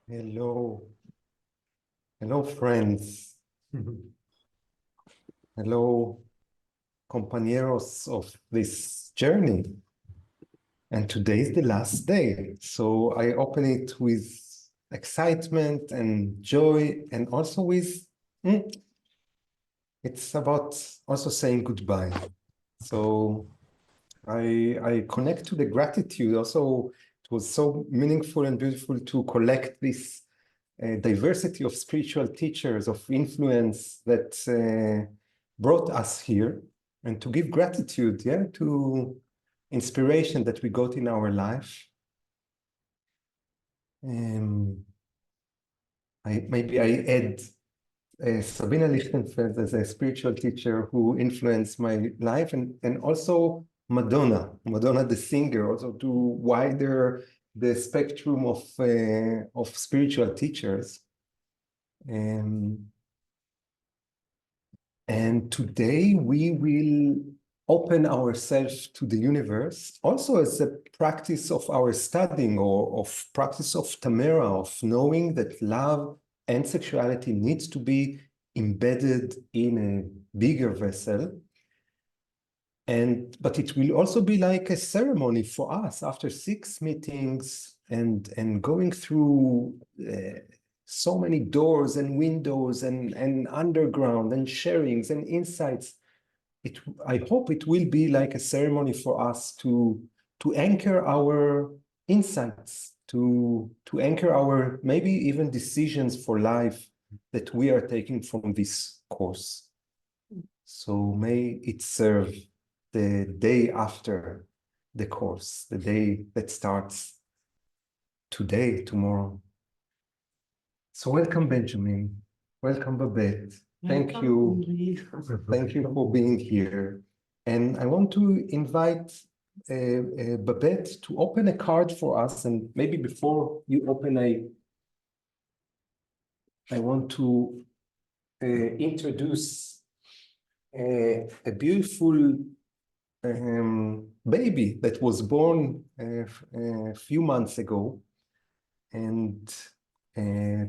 Hello. Hello, friends. Hello, compañeros of this journey. And today is the last day. So I open it with excitement and joy, and also with, it's about also saying goodbye. So I connect to the gratitude. Also, it was so meaningful and beautiful to collect this diversity of spiritual teachers, of influence that brought us here, and to give gratitude, to inspiration that we got in our life. Maybe I add Sabina Lichtenfeld as a spiritual teacher who influenced my life, and also Madonna the singer, also to wider the spectrum of spiritual teachers. And today we will open ourselves to the universe, also as a practice of our studying, or of practice of Tamara, of knowing that love and sexuality needs to be embedded in a bigger vessel. But it will also be like a ceremony for us after 6 meetings and going through so many doors and windows and underground and sharings and insights. I hope it will be like a ceremony for us to anchor our insights, to anchor our maybe even decisions for life that we are taking from this course. So may it serve the day after the course, the day that starts today, tomorrow. So welcome, Benjamin. Welcome, Babette. Thank you. Thank you for being here. And I want to invite Babette to open a card for us. And maybe before you open, I want to introduce a beautiful baby that was born a few months ago. And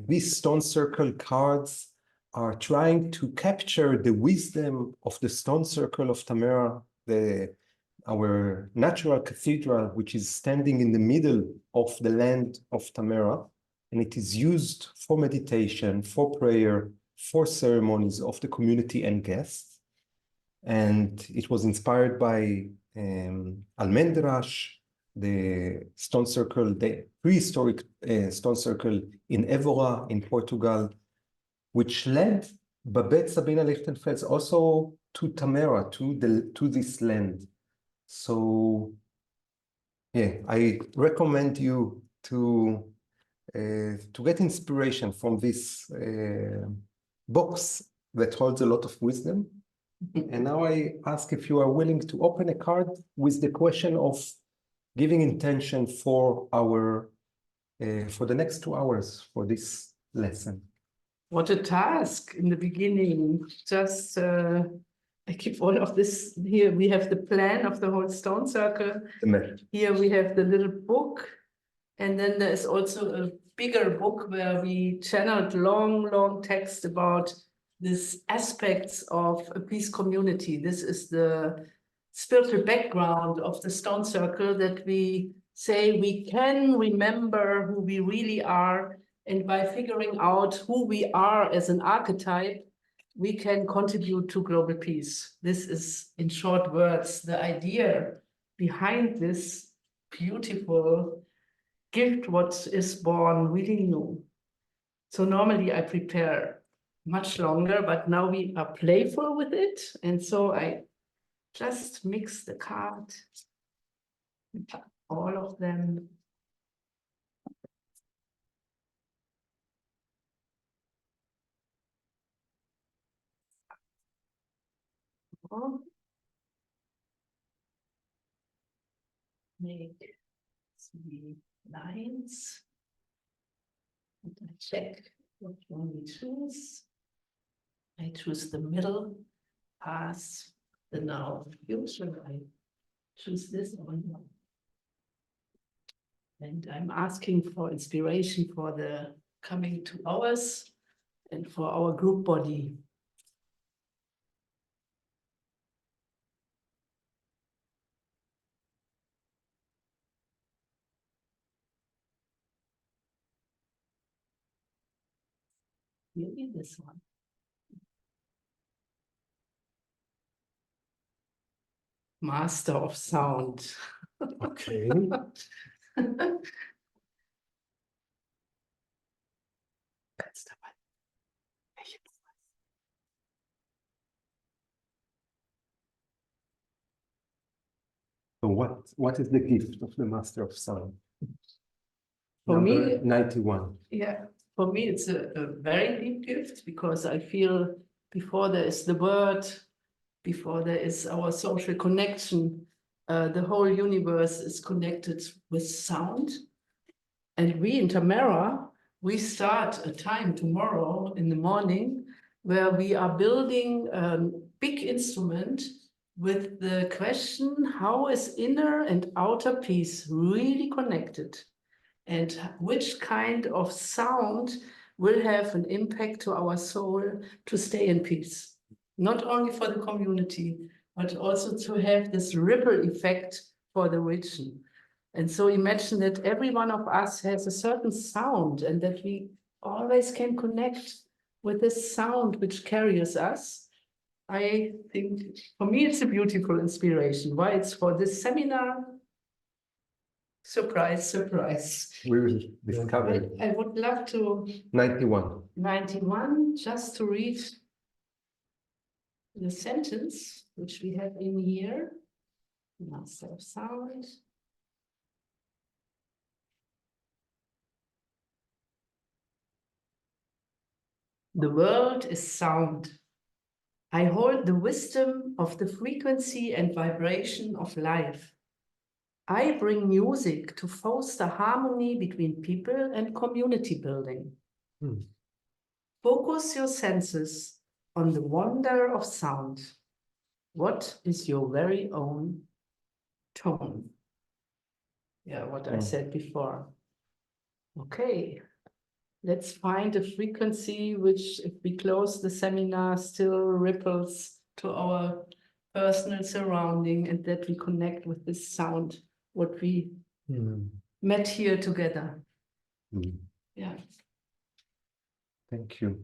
these stone circle cards are trying to capture the wisdom of the stone circle of Tamara, our natural cathedral, which is standing in the middle of the land of Tamara. And it is used for meditation, for prayer, for ceremonies of the community and guests. And it was inspired by Almendrash, the stone circle, the prehistoric stone circle in Évora in Portugal, which led Babette Sabina Lichtenfels also to Tamara, to this land. So yeah, I recommend you to get inspiration from this box that holds a lot of wisdom. And now I ask if you are willing to open a card with the question of giving intention for our for the next 2 hours for this lesson. What a task in the beginning. Just I keep all of this here. We have the plan of the whole stone circle. Here we have the little book. And then there is also a bigger book where we channeled long text about these aspects of a peace community. This is the spiritual background of the stone circle, that we say we can remember who we really are, and by figuring out who we are as an archetype, we can contribute to global peace. This is, in short words, the idea behind this beautiful gift, what is born really new. So normally I prepare much longer, but now we are playful with it. And so I just mix the card, all of them. Make 3 lines. And I check what one we choose. I choose the middle, past, the now, future. I choose this one. And I'm asking for inspiration for the coming to ours and for our group body. Maybe this one. Master of sound. Okay. So what is the gift of the Master of Sound? For Number me, 91. yeah, for me, it's a very deep gift because I feel before there is the word, before there is our social connection, the whole universe is connected with sound. And we in Tamara, we start a time tomorrow in the morning where we are building a big instrument with the question, how is inner and outer peace really connected? And which kind of sound will have an impact to our soul to stay in peace? Not only for the community, but also to have this ripple effect for the region. And so imagine that every one of us has a certain sound and that we always can connect with this sound which carries us. I think for me, it's a beautiful inspiration. Why it's for this seminar? Surprise, surprise. We will discover. I would love to 91. 91, just to read the sentence which we have in here. Master of sound. The world is sound. I hold the wisdom of the frequency and vibration of life. I bring music to foster harmony between people and community building. Focus your senses on the wonder of sound. What is your very own tone? Yeah, what I said before. Okay, let's find a frequency which, if we close the seminar, still ripples to our personal surrounding and that we connect with this sound, what we met here together. Yeah. Thank you.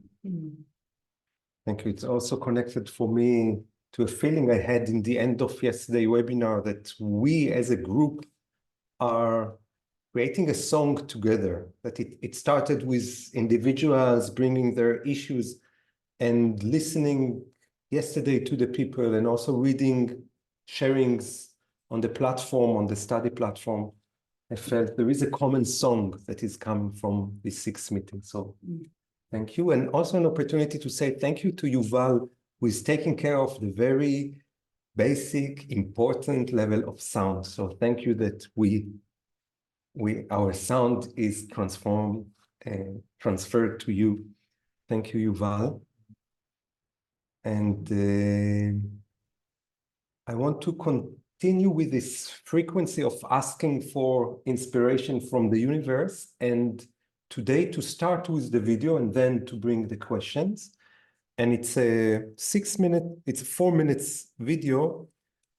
Thank you. It's also connected for me to a feeling I had in the end of yesterday's webinar that we as a group are creating a song together, that it started with individuals bringing their issues and listening yesterday to the people and also reading sharings on the platform, on the study platform. I felt there is a common song that is coming from these 6 meetings. So thank you. And also an opportunity to say thank you to Yuval, who is taking care of the very basic, important level of sound. So thank you that our sound is transformed and transferred to you. Thank you, Yuval. And I want to continue with this frequency of asking for inspiration from the universe, and today to start with the video and then to bring the questions. And it's a 4 minutes video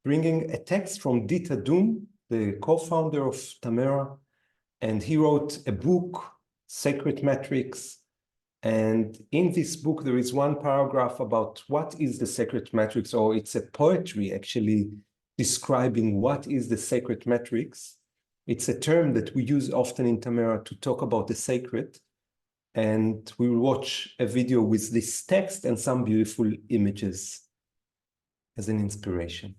bringing a text from Dita Doom, the co-founder of Tamara, and he wrote a book, Sacred Matrix. And in this book, there is one paragraph about what is the sacred matrix, or it's a poetry actually describing what is the sacred matrix. It's a term that we use often in Tamara to talk about the sacred. And we will watch a video with this text and some beautiful images as an inspiration.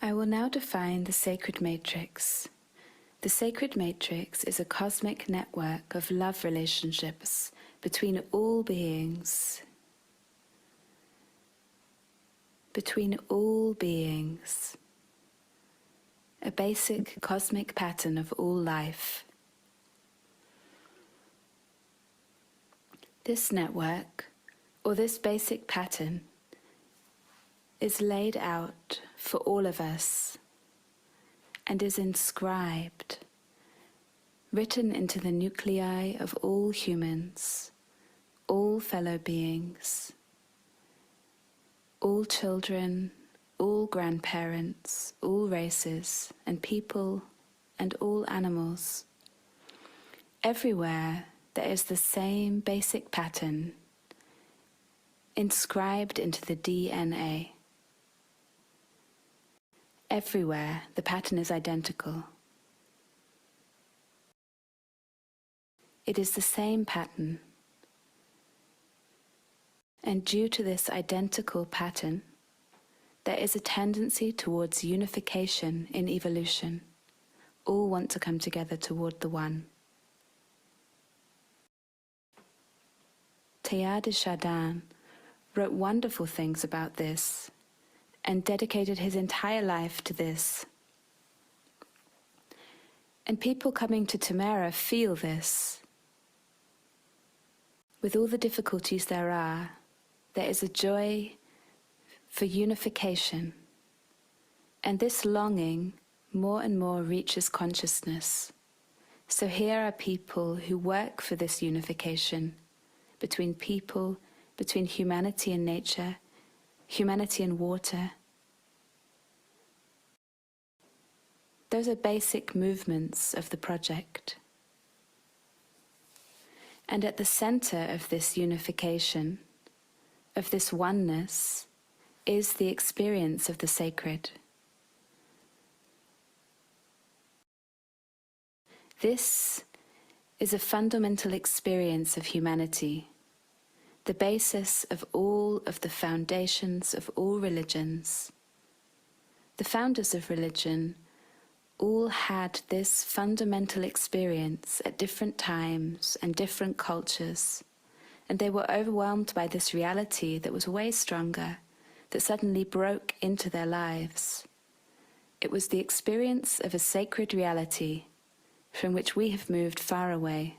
I will now define the sacred matrix. The sacred matrix is a cosmic network of love relationships between all beings. Between all beings. a basic cosmic pattern of all life. This network, or this basic pattern, is laid out for all of us and is inscribed, written into the nuclei of all humans, all fellow beings, all children, all grandparents, all races and people and all animals. Everywhere there is the same basic pattern inscribed into the DNA. Everywhere the pattern is identical. It is the same pattern. And due to this identical pattern, there is a tendency towards unification in evolution. All want to come together toward the one. Teilhard de Chardin wrote wonderful things about this and dedicated his entire life to this. And people coming to Tamara feel this. With all the difficulties there is a joy for unification. And this longing more and more reaches consciousness. So here are people who work for this unification between people, between humanity and nature, humanity and water. Those are basic movements of the project. And at the center of this unification, of this oneness, is the experience of the sacred. This is a fundamental experience of humanity, the basis of all of the foundations of all religions. The founders of religion all had this fundamental experience at different times and different cultures, and they were overwhelmed by this reality that was way stronger, that suddenly broke into their lives. It was the experience of a sacred reality from which we have moved far away.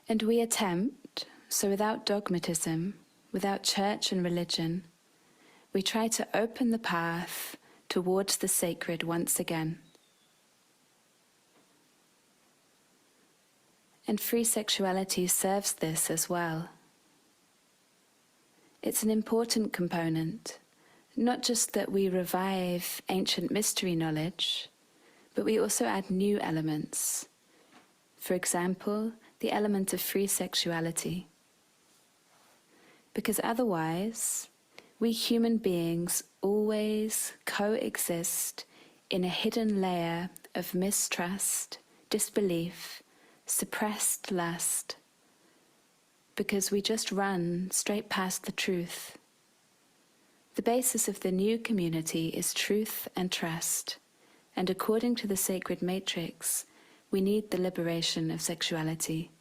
And we attempt, so without dogmatism, without church and religion, we try to open the path towards the sacred once again. And free sexuality serves this as well. It's an important component, not just that we revive ancient mystery knowledge, but we also add new elements. For example, the element of free sexuality. Because otherwise, we human beings always coexist in a hidden layer of mistrust, disbelief, suppressed lust, because we just run straight past the truth. The basis of the new community is truth and trust, and according to the sacred matrix, we need the liberation of sexuality.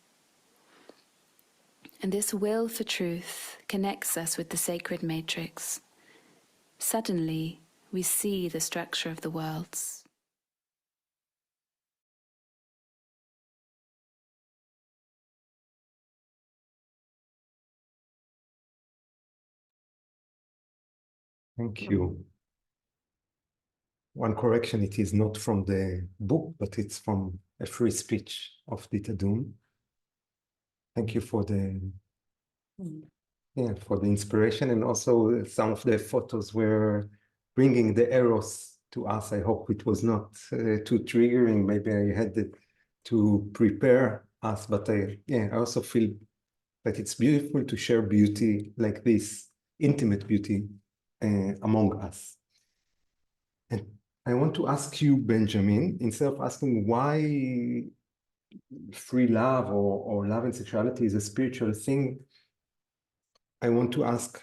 And this will for truth connects us with the sacred matrix. Suddenly, we see the structure of the worlds. Thank you. One correction, it is not from the book, but it's from a free speech of Dita Doom. Thank you for the for the inspiration, and also some of the photos were bringing the eros to us. I hope it was not too triggering. Maybe I had to prepare us, but I also feel that it's beautiful to share beauty like this, intimate beauty among us. And I want to ask you, Benjamin, instead of asking why free love or love and sexuality is a spiritual thing, I want to ask,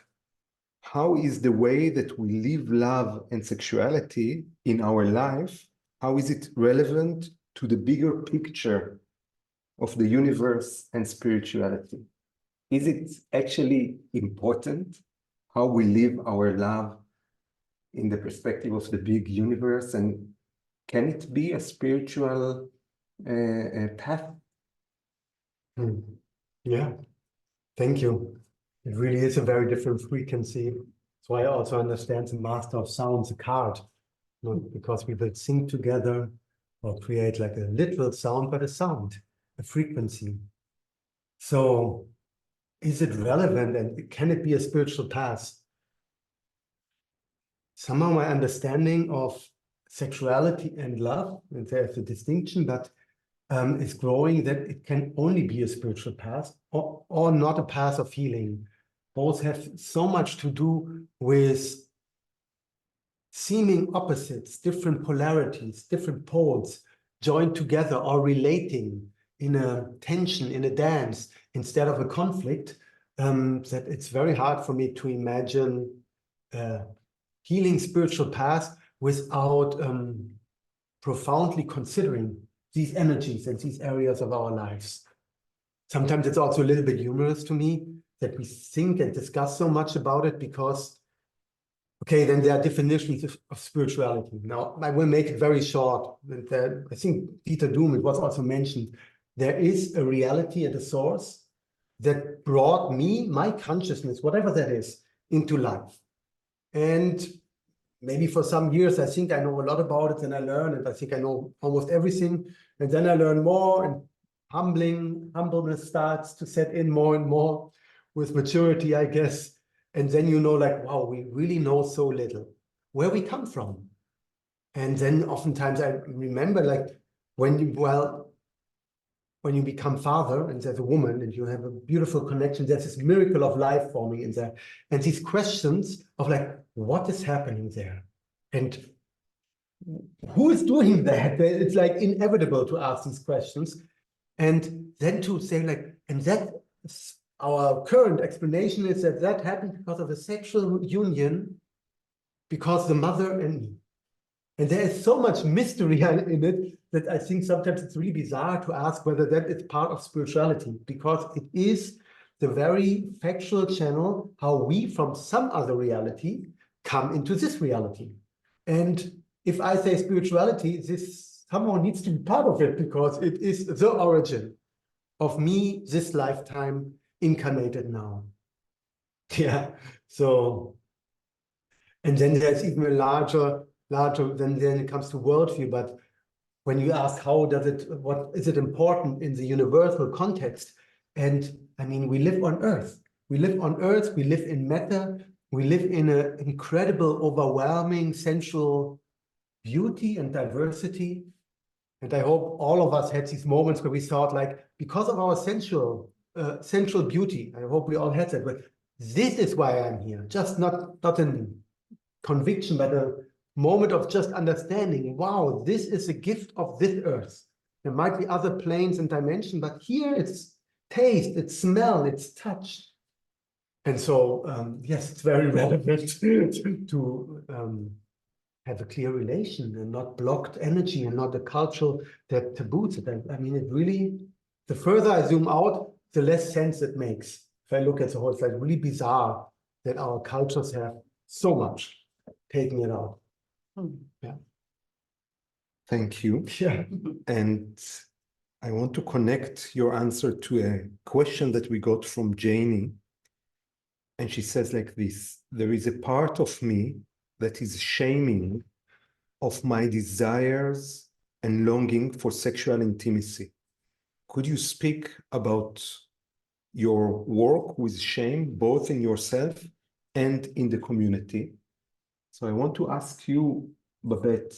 how is the way that we live love and sexuality in our life, how is it relevant to the bigger picture of the universe and spirituality? Is it actually important how we live our love in the perspective of the big universe, and can it be a spiritual path? Yeah, thank you. It really is a very different frequency. So I also understand the master of sounds, a card, not because we will sing together or create like a literal sound, but a sound, a frequency. So is it relevant and can it be a spiritual path? Somehow my understanding of sexuality and love, and there's a distinction, but is growing that it can only be a spiritual path or not a path of healing. Both have so much to do with seeming opposites, different polarities, different poles joined together or relating in a tension, in a dance, instead of a conflict, that it's very hard for me to imagine healing spiritual path without profoundly considering these energies and these areas of our lives. Sometimes it's also a little bit humorous to me that we think and discuss so much about it because, okay, then there are definitions of spirituality. Now, I will make it very short. I think Peter Doom, it was also mentioned, there is a reality and a source that brought me, my consciousness, whatever that is, into life. And maybe for some years, I think I know a lot about it, and I learn, and I think I know almost everything. And then I learn more, and humbleness starts to set in more and more with maturity, I guess. And then you know, like, wow, we really know so little, where we come from. And then oftentimes I remember, like, when you become father and there's a woman and you have a beautiful connection, there's this miracle of life forming in there. And these questions of like, what is happening there? And who is doing that? It's like inevitable to ask these questions. And then to say like, and that our current explanation is that that happened because of a sexual union, because the mother and me. And there is so much mystery in it that I think sometimes it's really bizarre to ask whether that is part of spirituality, because it is the very factual channel how we from some other reality come into this reality. And if I say spirituality, this somehow needs to be part of it because it is the origin of me this lifetime incarnated now. Yeah, so, and then there's even a larger then it comes to worldview. But when you ask how does it, what is it important in the universal context? And I mean, we live on Earth. We live on Earth, we live in matter, we live in an incredible, overwhelming sensual beauty and diversity. And I hope all of us had these moments where we thought like, because of our sensual beauty, I hope we all had that, but this is why I'm here. Just not a conviction, but a moment of just understanding, wow, this is a gift of this earth. There might be other planes and dimensions, but here it's taste, it's smell, it's touch. And so, yes, it's very relevant to have a clear relation and not blocked energy and not a cultural that taboos it. I mean, it really, the further I zoom out, the less sense it makes. If I look at the whole, it's like really bizarre that our cultures have so much taking it out. Yeah. Thank you. Yeah. And I want to connect your answer to a question that we got from Janie. And she says like this: there is a part of me that is shaming of my desires and longing for sexual intimacy. Could you speak about your work with shame, both in yourself and in the community? So I want to ask you, Babette,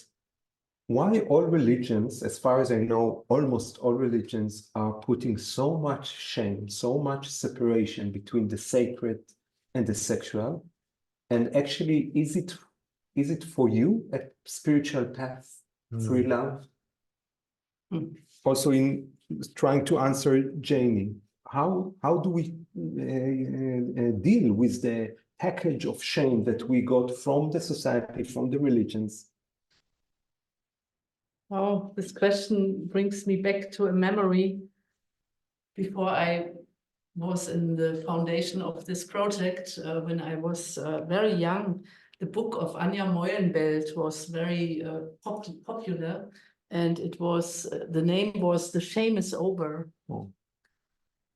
why all religions, as far as I know, almost all religions are putting so much shame, so much separation between the sacred and the sexual? And actually, is it for you a spiritual path, free love? Also, in trying to answer Jamie, how do we deal with the package of shame that we got from the society, from the religions? Oh, this question brings me back to a memory before I was in the foundation of this project. When I was very young, the book of Anja Meulenbelt was very popular, and it was the name was "The Shame is Over." Oh.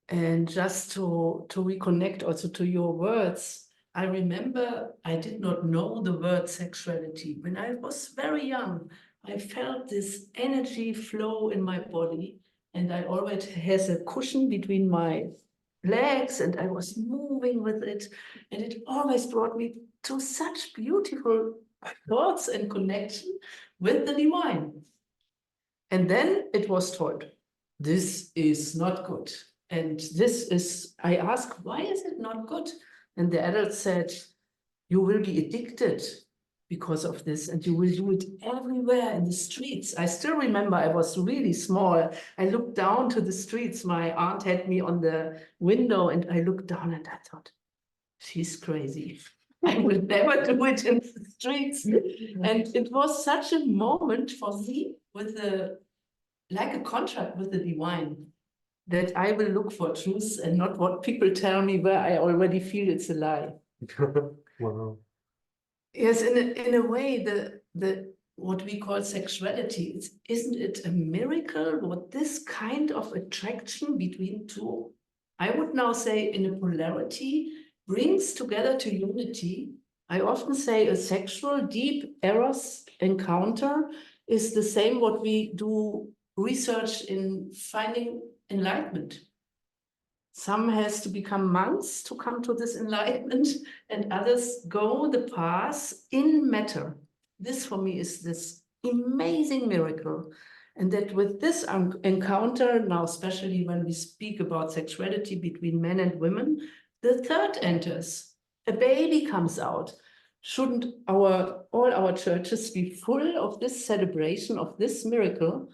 And just to reconnect also to your words, I remember I did not know the word sexuality. When I was very young, I felt this energy flow in my body, and I always had a cushion between my legs, and I was moving with it, and it always brought me to such beautiful thoughts and connection with the divine. And then it was told, this is not good. And this is, I asked, why is it not good? And the adult said, you will be addicted because of this, and you will do it everywhere in the streets. I still remember I was really small. I looked down to the streets. My aunt had me on the window, and I looked down and I thought, she's crazy. I will never do it in the streets. And it was such a moment for me with like a contract with the divine, that I will look for truth and not what people tell me where I already feel it's a lie. Wow. Yes, in a way, the what we call sexuality, isn't it a miracle what this kind of attraction between two, I would now say in a polarity, brings together to unity. I often say a sexual deep eros encounter is the same what we do research in finding enlightenment. Some has to become monks to come to this enlightenment, and others go the path in matter. This for me is this amazing miracle. And that with this encounter, now especially when we speak about sexuality between men and women, the third enters, a baby comes out. Shouldn't all our churches be full of this celebration of this miracle?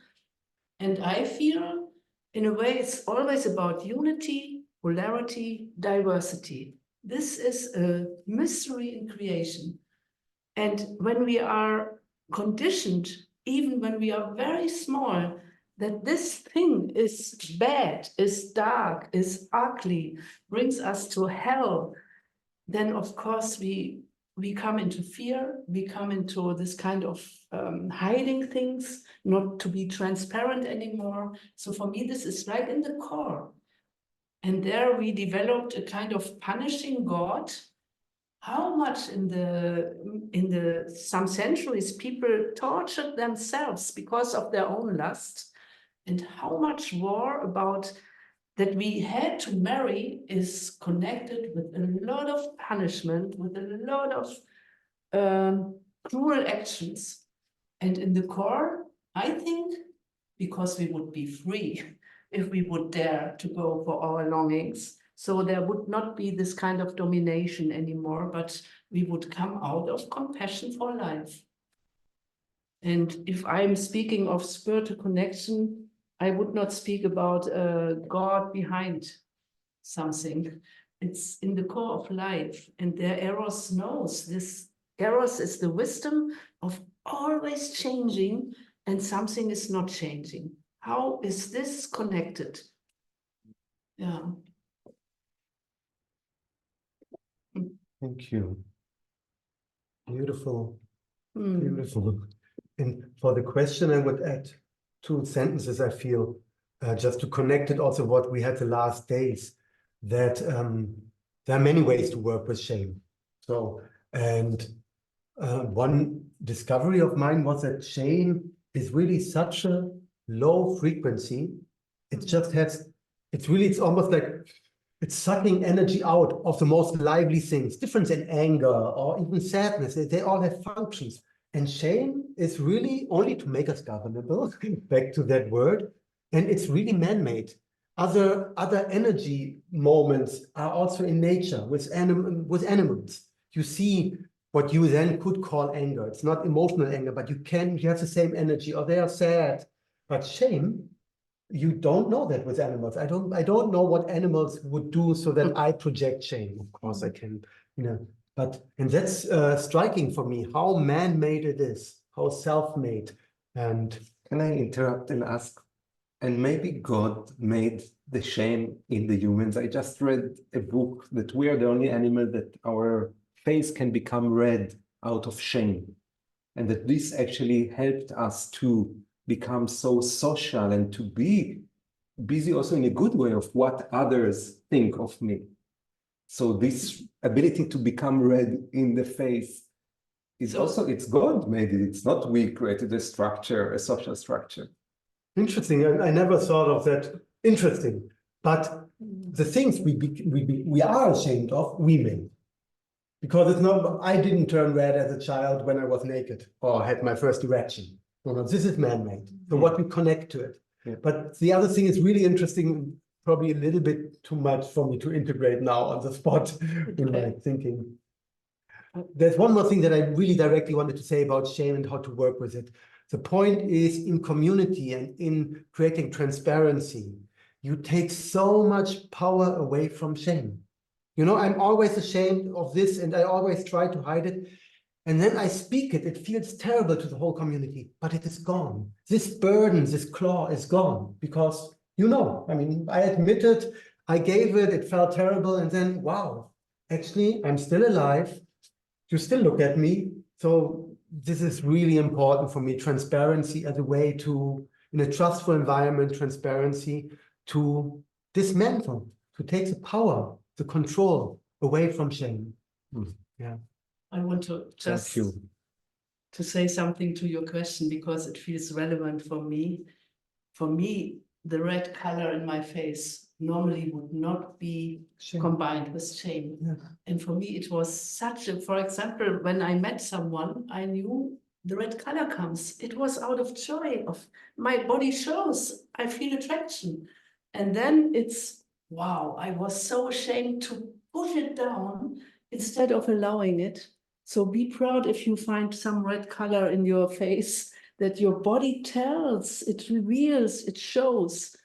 And I feel, in a way, it's always about unity, polarity, diversity. This is a mystery in creation. And when we are conditioned, even when we are very small, that this thing is bad, is dark, is ugly, brings us to hell, then of course we come into fear, we come into this kind of hiding things, not to be transparent anymore. So for me, this is right in the core. And there we developed a kind of punishing God. How much in the some centuries people tortured themselves because of their own lust, and how much war about that we had to marry is connected with a lot of punishment, with a lot of cruel actions. And in the core, I think, because we would be free if we would dare to go for our longings. So there would not be this kind of domination anymore, but we would come out of compassion for life. And if I'm speaking of spiritual connection, I would not speak about God behind something. It's in the core of life. And their Eros knows this. Eros is the wisdom of always changing, and something is not changing. How is this connected? Yeah. Thank you. Beautiful. Mm. Beautiful. And for the question, I would add 2 sentences, I feel, just to connect it also what we had the last days, that there are many ways to work with shame. So, and one discovery of mine was that shame is really such a low frequency. It just has, it's almost like it's sucking energy out of the most lively things, difference in anger or even sadness. They all have functions. And shame is really only to make us governable, back to that word. And it's really man-made. Other energy moments are also in nature with animals. You see what you then could call anger. It's not emotional anger, but you have the same energy, or they are sad. But shame, you don't know that with animals. I don't know what animals would do so that I project shame. Of course I can, and that's striking for me, how man-made it is, how self-made. And can I interrupt and ask, and maybe God made the shame in the humans? I just read a book that we are the only animal that our face can become red out of shame. And that this actually helped us to become so social and to be busy also in a good way of what others think of me. So this ability to become red in the face is also, it's God made it. It's not we created a structure, a social structure. Interesting. I never thought of that. Interesting. But the things we are ashamed of, we made. Because it's not, I didn't turn red as a child when I was naked or had my first erection. No, this is man-made. So what we connect to it. Yeah. But the other thing is really interesting, probably a little bit too much for me to integrate now on the spot in my thinking. There's one more thing that I really directly wanted to say about shame and how to work with it. The point is, in community and in creating transparency, you take so much power away from shame. You know, I'm always ashamed of this and I always try to hide it. And then I speak it, it feels terrible to the whole community, but it is gone. This burden, this claw is gone because, you know, I mean, I admitted, I gave it, it felt terrible. And then, wow, actually, I'm still alive. You still look at me. So this is really important for me. Transparency as a way to, in a trustful environment, transparency to dismantle, to take the power, the control away from shame. Yeah. I want to just to say something to your question because it feels relevant for me. For me, the red color in my face normally would not be combined with shame. Yeah. And for me, it was such a, for example, when I met someone, I knew the red color comes. It was out of joy, of my body shows, I feel attraction. And then it's, wow, I was so ashamed to push it down instead of allowing it. So be proud if you find some red color in your face that your body tells, it reveals, it shows.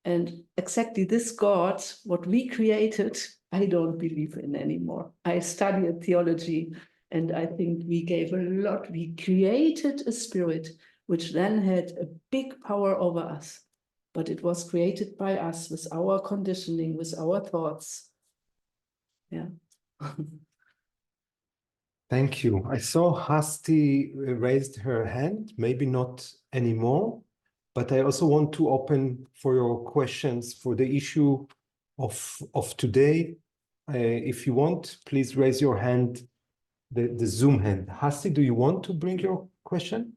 And exactly this God, what we created, I don't believe in anymore. I studied theology and I think we gave a lot. We created a spirit which then had a big power over us. But it was created by us with our conditioning, with our thoughts. Yeah. Thank you. I saw Hasti raised her hand, maybe not anymore, but I also want to open for your questions for the issue of today. If you want, please raise your hand, the Zoom hand. Hasti, do you want to bring your question?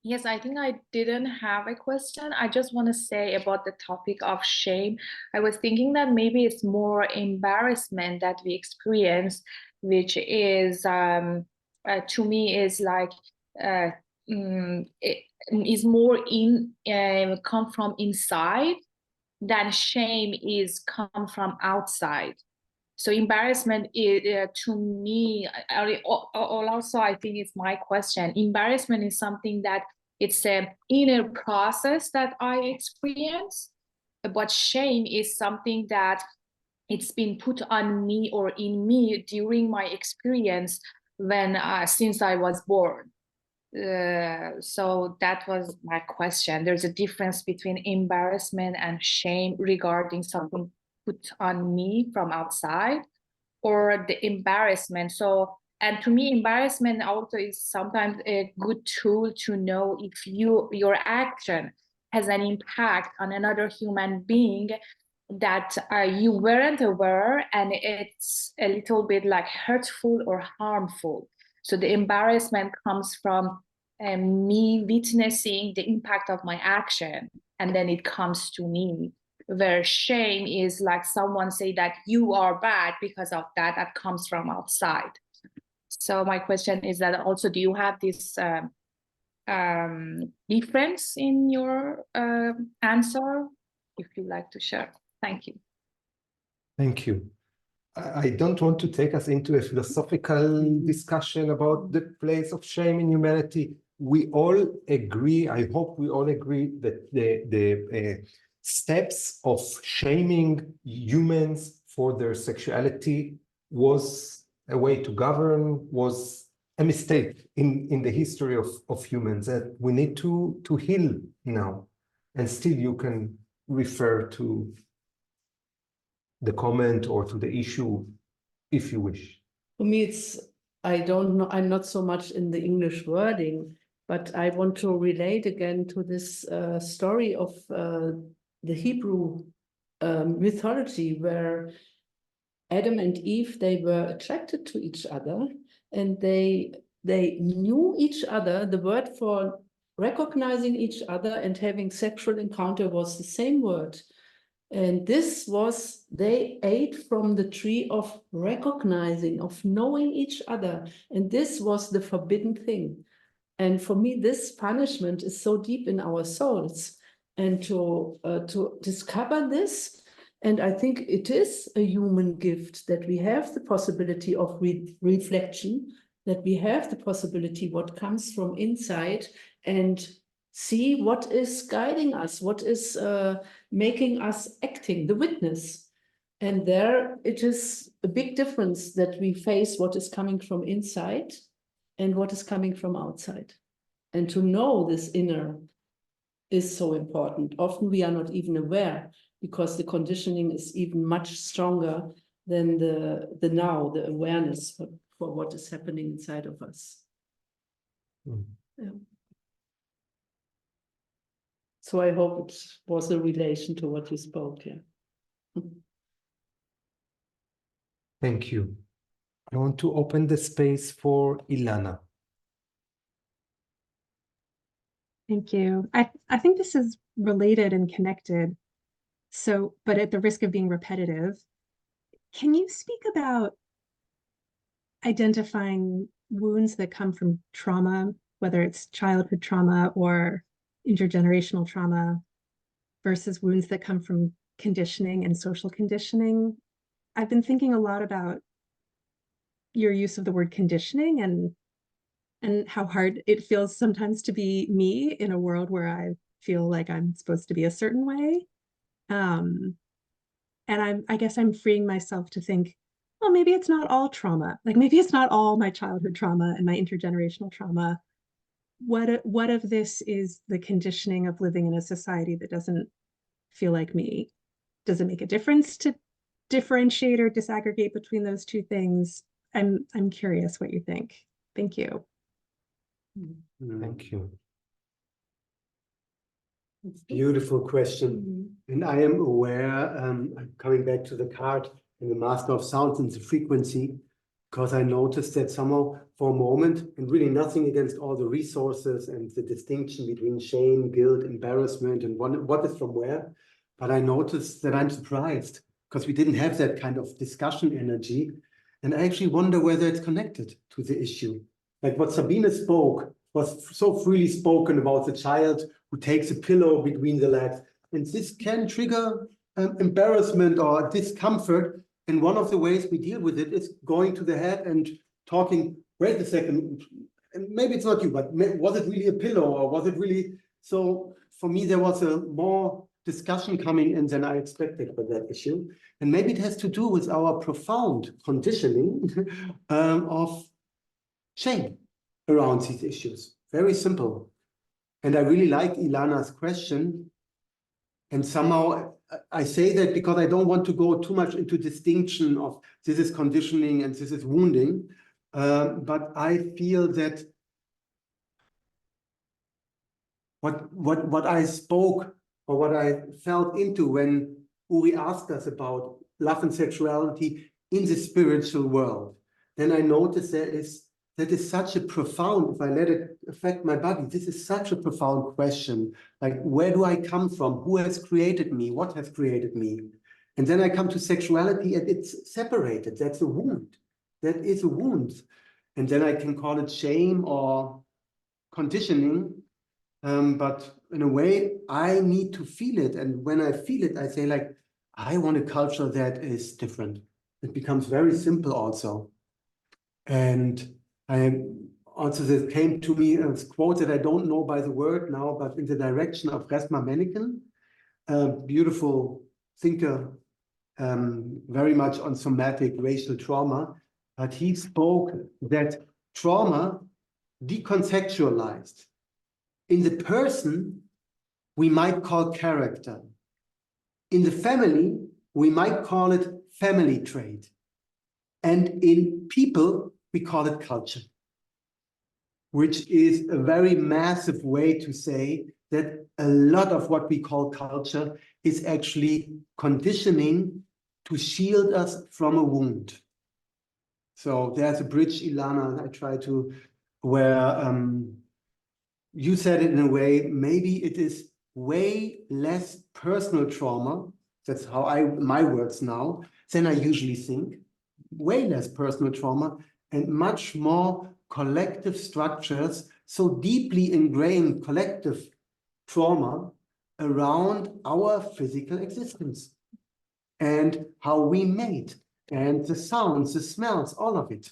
Yes, I think I didn't have a question. I just want to say about the topic of shame. I was thinking that maybe it's more embarrassment that we experience, which is, to me, is like, it is more come from inside than shame is come from outside. So embarrassment is, to me, also I think it's my question. Embarrassment is something that it's an inner process that I experience, but shame is something that it's been put on me or in me during my experience when since I was born. So that was my question. There's a difference between embarrassment and shame regarding something put on me from outside or the embarrassment. So, and to me, embarrassment also is sometimes a good tool to know if your action has an impact on another human being that you weren't aware, and it's a little bit like hurtful or harmful. So the embarrassment comes from me witnessing the impact of my action, and then it comes to me. Where shame is like someone say that you are bad because of that, that comes from outside. So my question is that also, do you have this difference in your answer? If you'd like to share. Thank you. Thank you. I don't want to take us into a philosophical discussion about the place of shame in humanity. We all agree, I hope we all agree that the steps of shaming humans for their sexuality was a way to govern, was a mistake in the history of humans that we need to heal now. And still you can refer to the comment or to the issue if you wish. For me, I don't know, I'm not so much in the English wording, but I want to relate again to this story of the Hebrew mythology, where Adam and Eve, they were attracted to each other, and they knew each other. The word for recognizing each other and having sexual encounter was the same word. And this was, they ate from the tree of recognizing, of knowing each other. And this was the forbidden thing. And for me, this punishment is so deep in our souls. And to discover this, and I think it is a human gift that we have the possibility of reflection, that we have the possibility what comes from inside, and see what is guiding us, what is making us acting, the witness. And there it is a big difference that we face what is coming from inside and what is coming from outside. And to know this inner is so important. Often we are not even aware, because the conditioning is even much stronger than the awareness for what is happening inside of us. Yeah. So I hope it was a relation to what you spoke here. Thank you. I want to open the space for Ilana. Thank you. I think this is related and connected. So, but at the risk of being repetitive, can you speak about identifying wounds that come from trauma, whether it's childhood trauma or intergenerational trauma, versus wounds that come from conditioning and social conditioning? I've been thinking a lot about your use of the word conditioning and how hard it feels sometimes to be me in a world where I feel like I'm supposed to be a certain way. And I guess I'm freeing myself to think, well, maybe it's not all trauma. Like maybe it's not all my childhood trauma and my intergenerational trauma. What of this is the conditioning of living in a society that doesn't feel like me? Does it make a difference to differentiate or disaggregate between those two things? I'm curious what you think. Thank you. Thank you. Beautiful question. And I am aware, I'm coming back to the card in the Master of Sounds and the frequency, because I noticed that somehow for a moment, and really nothing against all the resources and the distinction between shame, guilt, embarrassment, and what is from where, but I noticed that I'm surprised because we didn't have that kind of discussion energy. And I actually wonder whether it's connected to the issue. Like what Sabine spoke was so freely spoken about the child who takes a pillow between the legs. And this can trigger embarrassment or discomfort. And one of the ways we deal with it is going to the head and talking, wait a second, and maybe it's not you, but was it really a pillow or was it really? So for me, there was a more discussion coming in than I expected with that issue. And maybe it has to do with our profound conditioning of shame around these issues. Very simple. And I really like Ilana's question. And somehow I say that because I don't want to go too much into distinction of this is conditioning and this is wounding. But I feel that what I spoke or what I felt into when Uri asked us about love and sexuality in the spiritual world, then I noticed that is such a profound, if I let it affect my body, this is such a profound question. Like, where do I come from? Who has created me? What has created me? And then I come to sexuality and it's separated. That's a wound. That is a wound. And then I can call it shame or conditioning. But in a way, I need to feel it. And when I feel it, I say like, I want a culture that is different. It becomes very simple also. And I also, this came to me as a quote that I don't know by the word now, but in the direction of Resmaa Menakem, a beautiful thinker, very much on somatic racial trauma. But he spoke that trauma deconceptualized in the person we might call character. In the family, we might call it family trait. And in people, we call it culture, which is a very massive way to say that a lot of what we call culture is actually conditioning to shield us from a wound. So there's a bridge, Ilana, I try to, where you said it in a way, maybe it is way less personal trauma, that's how my words now, than I usually think, way less personal trauma and much more collective structures, so deeply ingrained collective trauma around our physical existence and how we mate and the sounds, the smells, all of it.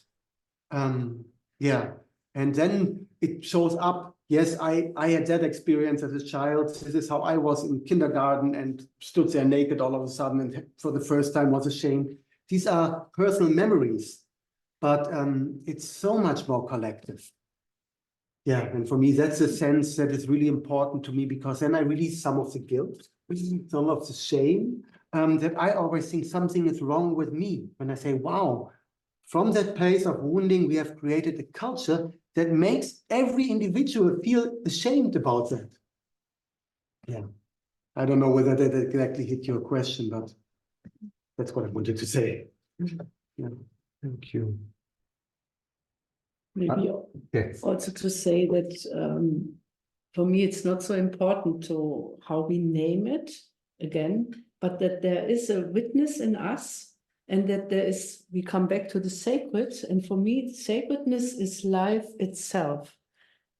Yeah, and then it shows up. Yes, I had that experience as a child. This is how I was in kindergarten and stood there naked all of a sudden and for the first time was ashamed. These are personal memories, but it's so much more collective. Yeah, and for me, that's a sense that is really important to me because then I release some of the guilt, some of the shame, that I always think something is wrong with me. When I say, wow, from that place of wounding, we have created a culture that makes every individual feel ashamed about that. Yeah, I don't know whether that exactly hit your question, but that's what I wanted to say. Yeah, Thank you. Maybe Yes. also to say that for me, it's not so important to how we name it again, but that there is a witness in us and that we come back to the sacred. And for me, sacredness is life itself.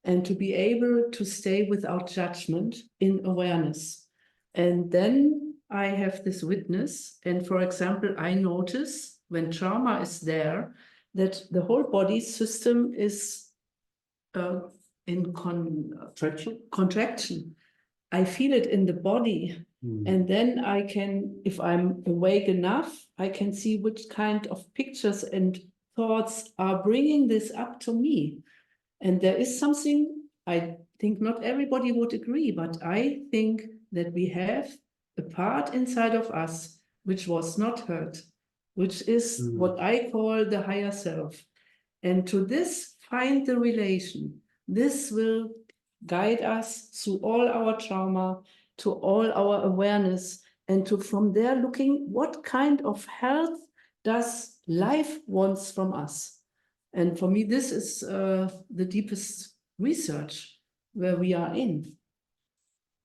And to be able to stay without judgment in awareness. And then I have this witness. And for example, I notice when trauma is there, that the whole body system is in contraction. I feel it in the body. And then I can, if I'm awake enough, I can see which kind of pictures and thoughts are bringing this up to me. And there is something, I think not everybody would agree, but I think that we have a part inside of us which was not heard, which is what I call the higher self. And to this, find the relation. This will guide us through all our trauma, to all our awareness, and to from there looking what kind of health does life wants from us. And for me, this is the deepest research where we are in.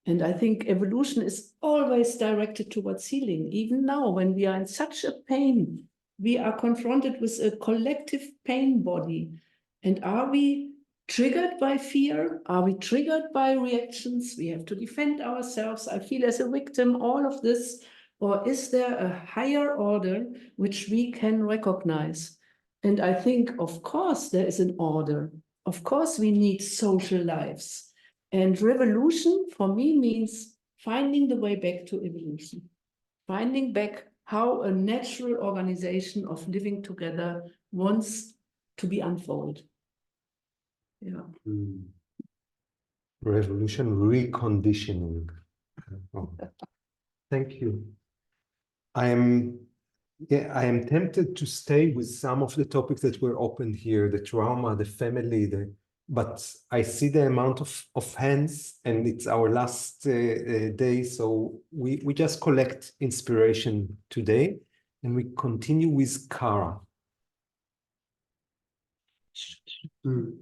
And I think evolution is always directed towards healing. Even now, when we are in such a pain, we are confronted with a collective pain body. And are we triggered by fear? Are we triggered by reactions? We have to defend ourselves. I feel as a victim, all of this. Or is there a higher order which we can recognize? And I think, of course, there is an order. Of course, we need social lives. And revolution, for me, means finding the way back to evolution. Finding back how a natural organization of living together wants to be unfolded. Yeah. Revolution reconditioning. Oh. Thank you. I am tempted to stay with some of the topics that were opened here, the trauma, the family, but I see the amount of hands and it's our last day. So we just collect inspiration today and we continue with Kara.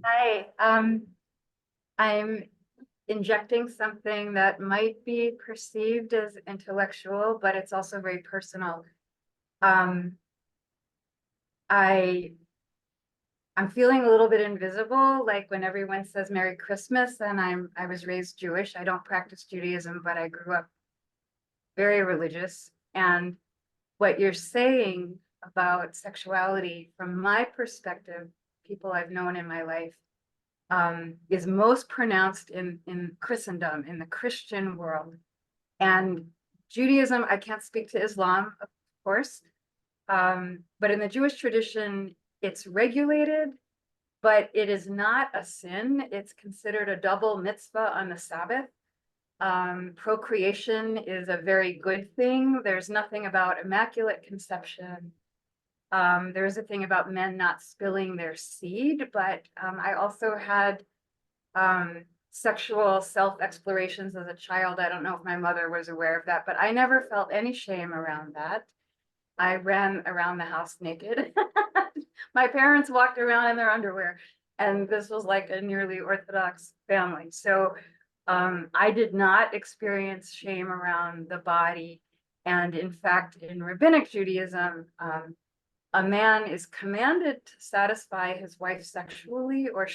Hi, I'm injecting something that might be perceived as intellectual, but it's also very personal. I'm feeling a little bit invisible, like when everyone says Merry Christmas, and I was raised Jewish. I don't practice Judaism, but I grew up very religious. And what you're saying about sexuality, from my perspective, people I've known in my life, is most pronounced in Christendom, in the Christian world. And Judaism, I can't speak to Islam, of course, but in the Jewish tradition, it's regulated, but it is not a sin. It's considered a double mitzvah on the Sabbath. Procreation is a very good thing. There's nothing about immaculate conception. There was a thing about men not spilling their seed, but I also had sexual self-explorations as a child. I don't know if my mother was aware of that, but I never felt any shame around that. I ran around the house naked. My parents walked around in their underwear, and this was like a nearly Orthodox family. So I did not experience shame around the body. And in fact, in Rabbinic Judaism, a man is commanded to satisfy his wife sexually, or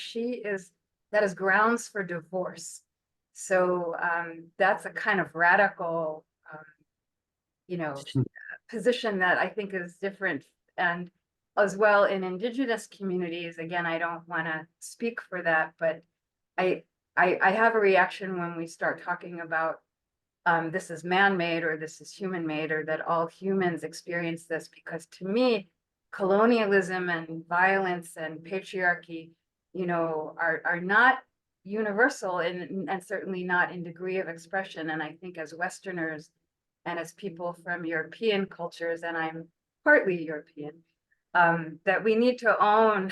that is grounds for divorce. So that's a kind of radical, position that I think is different. And as well in indigenous communities, again, I don't want to speak for that, but I have a reaction when we start talking about this is man-made or this is human-made, or that all humans experience this, because to me, colonialism and violence and patriarchy, are not universal and certainly not in degree of expression. And I think as Westerners and as people from European cultures, and I'm partly European, that we need to own,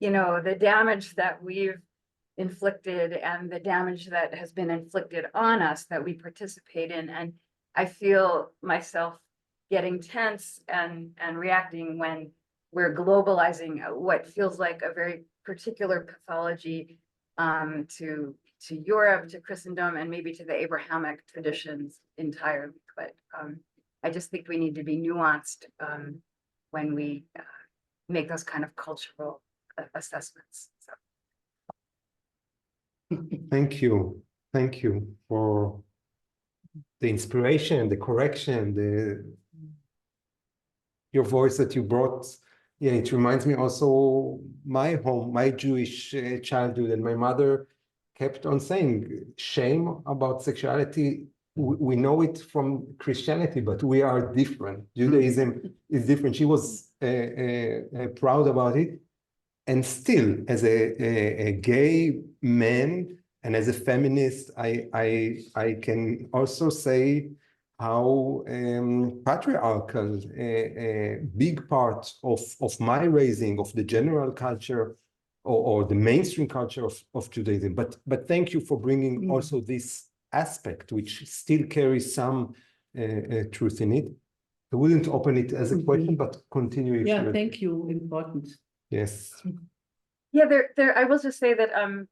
the damage that we've inflicted and the damage that has been inflicted on us that we participate in. And I feel myself getting tense and reacting when we're globalizing what feels like a very particular pathology to Europe, to Christendom, and maybe to the Abrahamic traditions entirely. But I just think we need to be nuanced when we make those kind of cultural assessments. So. Thank you. Thank you for the inspiration, the correction, your voice that you brought. Yeah, it reminds me also my home, my Jewish childhood, and my mother kept on saying, shame about sexuality. We know it from Christianity, but we are different. Judaism is different. She was proud about it. And still, as a gay man and as a feminist, I can also say how patriarchal a big part of my raising, of the general culture or the mainstream culture of Judaism. But thank you for bringing also this aspect, which still carries some truth in it. I wouldn't open it as a question, but continue. Yeah, thank you. Important. Yes. Yeah, I will just say that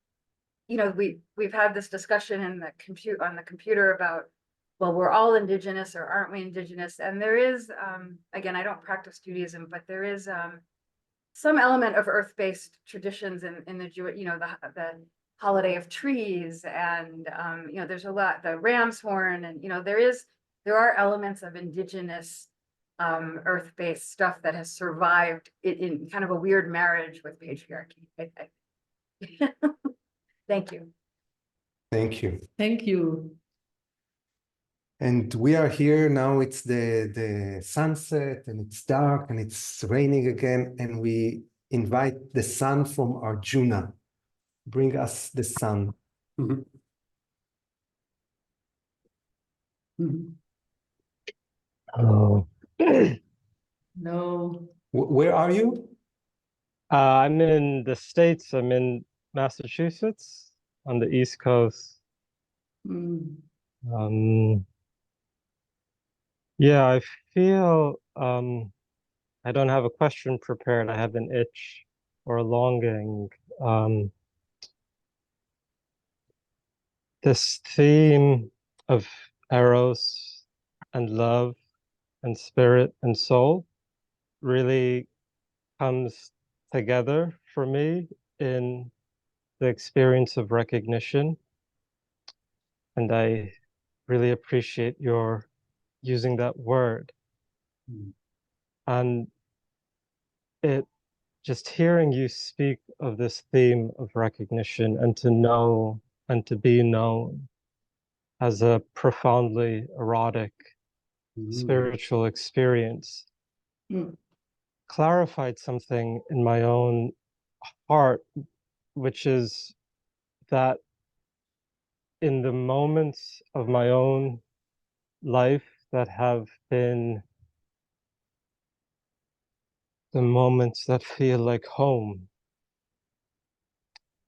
we've had this discussion in the on the computer about, well, we're all indigenous or aren't we indigenous? And there is again, I don't practice Judaism, but there is some element of earth-based traditions in the Jewish, the holiday of trees, and there's a lot, the ram's horn, and there are elements of indigenous earth-based stuff that has survived in kind of a weird marriage with patriarchy. Thank you. Thank you. Thank you. And we are here now. It's the sunset and it's dark and it's raining again. And we invite the sun from Arjuna. Bring us the sun. Hello. No. Where are you? I'm in the States. I'm in Massachusetts on the East Coast. Yeah, I feel I don't have a question prepared. I have an itch or a longing. This theme of eros and love and spirit and soul really comes together for me in the experience of recognition. And I really appreciate your using that word. And just hearing you speak of this theme of recognition and to know and to be known as a profoundly erotic spiritual experience clarified something in my own heart, which is that in the moments of my own life that have been the moments that feel like home,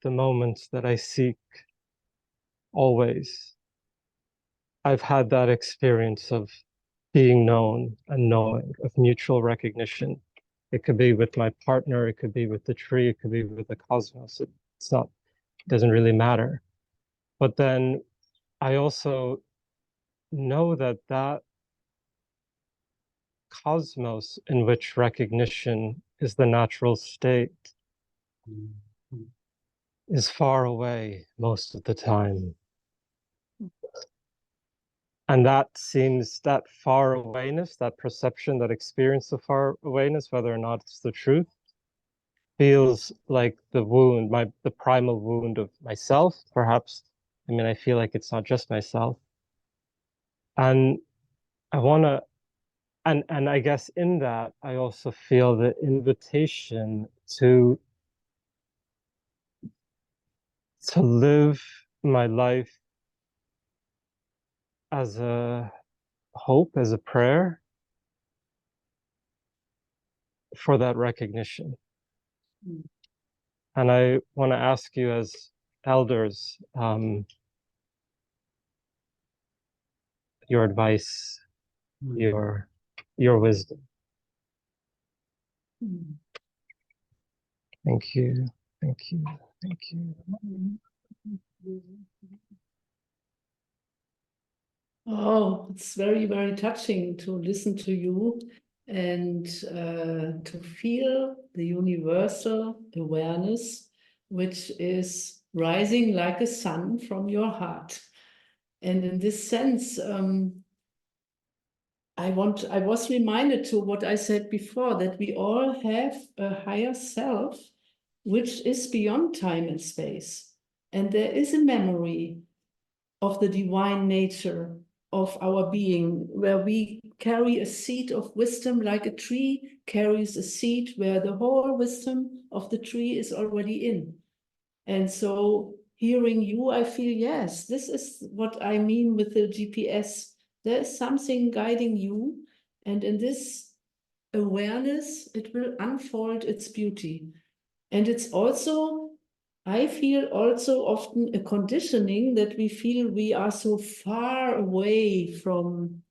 the moments that I seek always. I've had that experience of being known and knowing, of mutual recognition. It could be with my partner, it could be with the tree, it could be with the cosmos. It doesn't really matter. But then I also know that that cosmos in which recognition is the natural state is far away most of the time. And that seems, that far awayness, that perception, that experience of far awayness, whether or not it's the truth, feels like the wound, the primal wound of myself, perhaps. I mean, I feel like it's not just myself. And I want to, and I guess in that, I also feel the invitation to live my life as a hope, as a prayer for that recognition. And I want to ask you as elders, your advice, your wisdom. Thank you, thank you, thank you. Oh, it's very, very touching to listen to you and to feel the universal awareness, which is rising like a sun from your heart. And in this sense, I was reminded to what I said before, that we all have a higher self, which is beyond time and space. And there is a memory of the divine nature of our being, where we carry a seed of wisdom like a tree carries a seed where the whole wisdom of the tree is already in. And so hearing you, I feel, yes, this is what I mean with the GPS. There is something guiding you, and in this awareness, it will unfold its beauty. And it's also, I feel also often a conditioning that we feel we are so far away from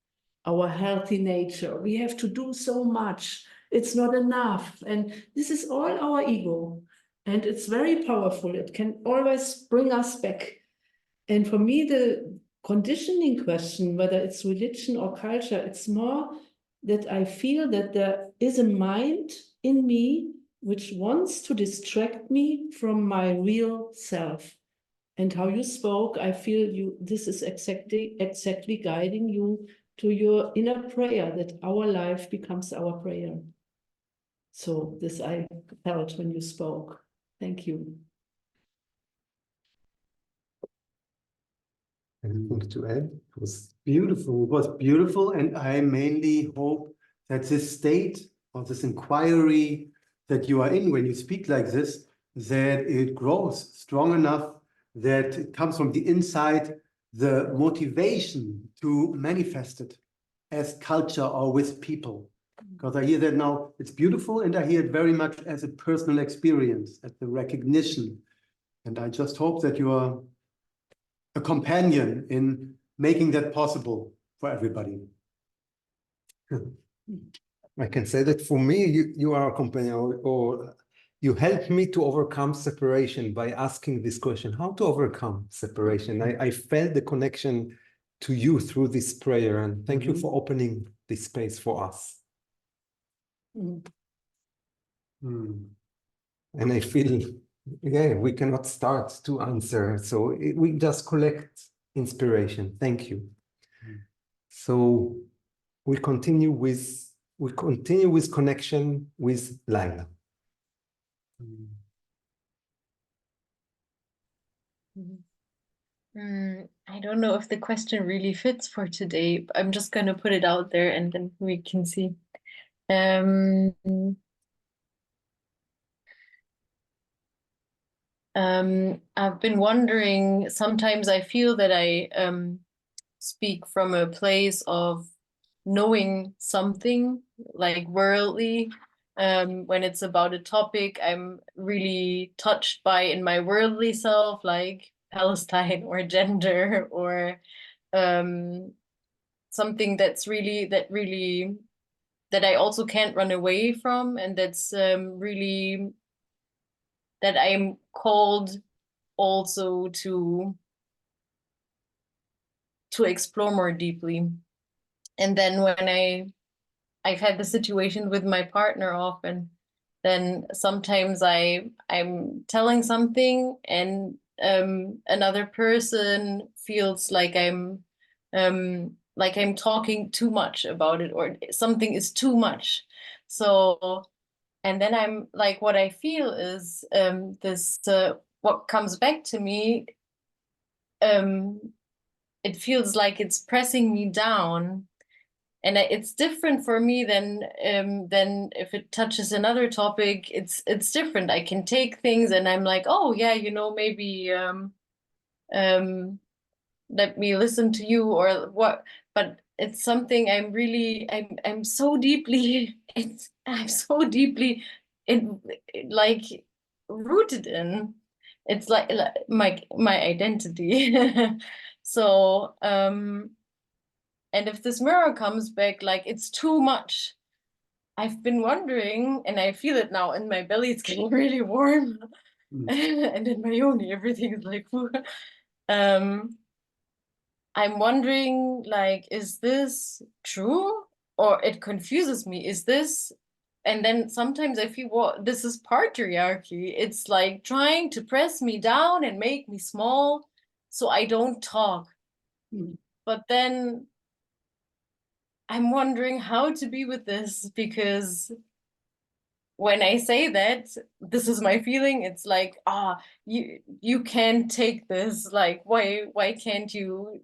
our healthy nature. We have to do so much. It's not enough. And this is all our ego. And it's very powerful. It can always bring us back. And for me, the conditioning question, whether it's religion or culture, it's more that I feel that there is a mind in me which wants to distract me from my real self. And how you spoke, I feel this is exactly guiding you to your inner prayer, that our life becomes our prayer. So this I felt when you spoke. Thank you. Anything to add? It was beautiful. It was beautiful, and I mainly hope that this state or this inquiry that you are in when you speak like this, that it grows strong enough, that it comes from the inside, the motivation to manifest it as culture or with people. Because I hear that now, it's beautiful, and I hear it very much as a personal experience, as the recognition. And I just hope that you are a companion in making that possible for everybody. I can say that for me, you are a companion, or you help me to overcome separation by asking this question: how to overcome separation? I felt the connection to you through this prayer, and thank you for opening this space for us. And I feel, yeah, we cannot start to answer, so we just collect inspiration. Thank you. So we continue with connection with Laila. I don't know if the question really fits for today, but I'm just going to put it out there and then we can see. I've been wondering, sometimes I feel that I speak from a place of knowing something like worldly, when it's about a topic I'm really touched by in my worldly self, like Palestine or gender or something that's really that I also can't run away from, and that's really that I'm called also to explore more deeply. And then when I've had the situation with my partner often, then sometimes I'm telling something and another person feels like I'm talking too much about it, or something is too much. So, and then I'm like, what I feel is this what comes back to me, it feels like it's pressing me down, and it's different for me than if it touches another topic. It's different. I can take things and I'm like, oh yeah, maybe let me listen to you or what. But it's something I'm so deeply I'm so deeply in, like, rooted in. It's like my identity. So and if this mirror comes back like it's too much, I've been wondering, and I feel it now in my belly, it's getting really warm. And in my yoni, everything is like, I'm wondering, like, is this true? Or it confuses me. Is this, and then sometimes I feel, well, this is patriarchy. It's like trying to press me down and make me small so I don't talk. But then I'm wondering how to be with this, because when I say that, this is my feeling, it's like, you can't take this. Like, why can't you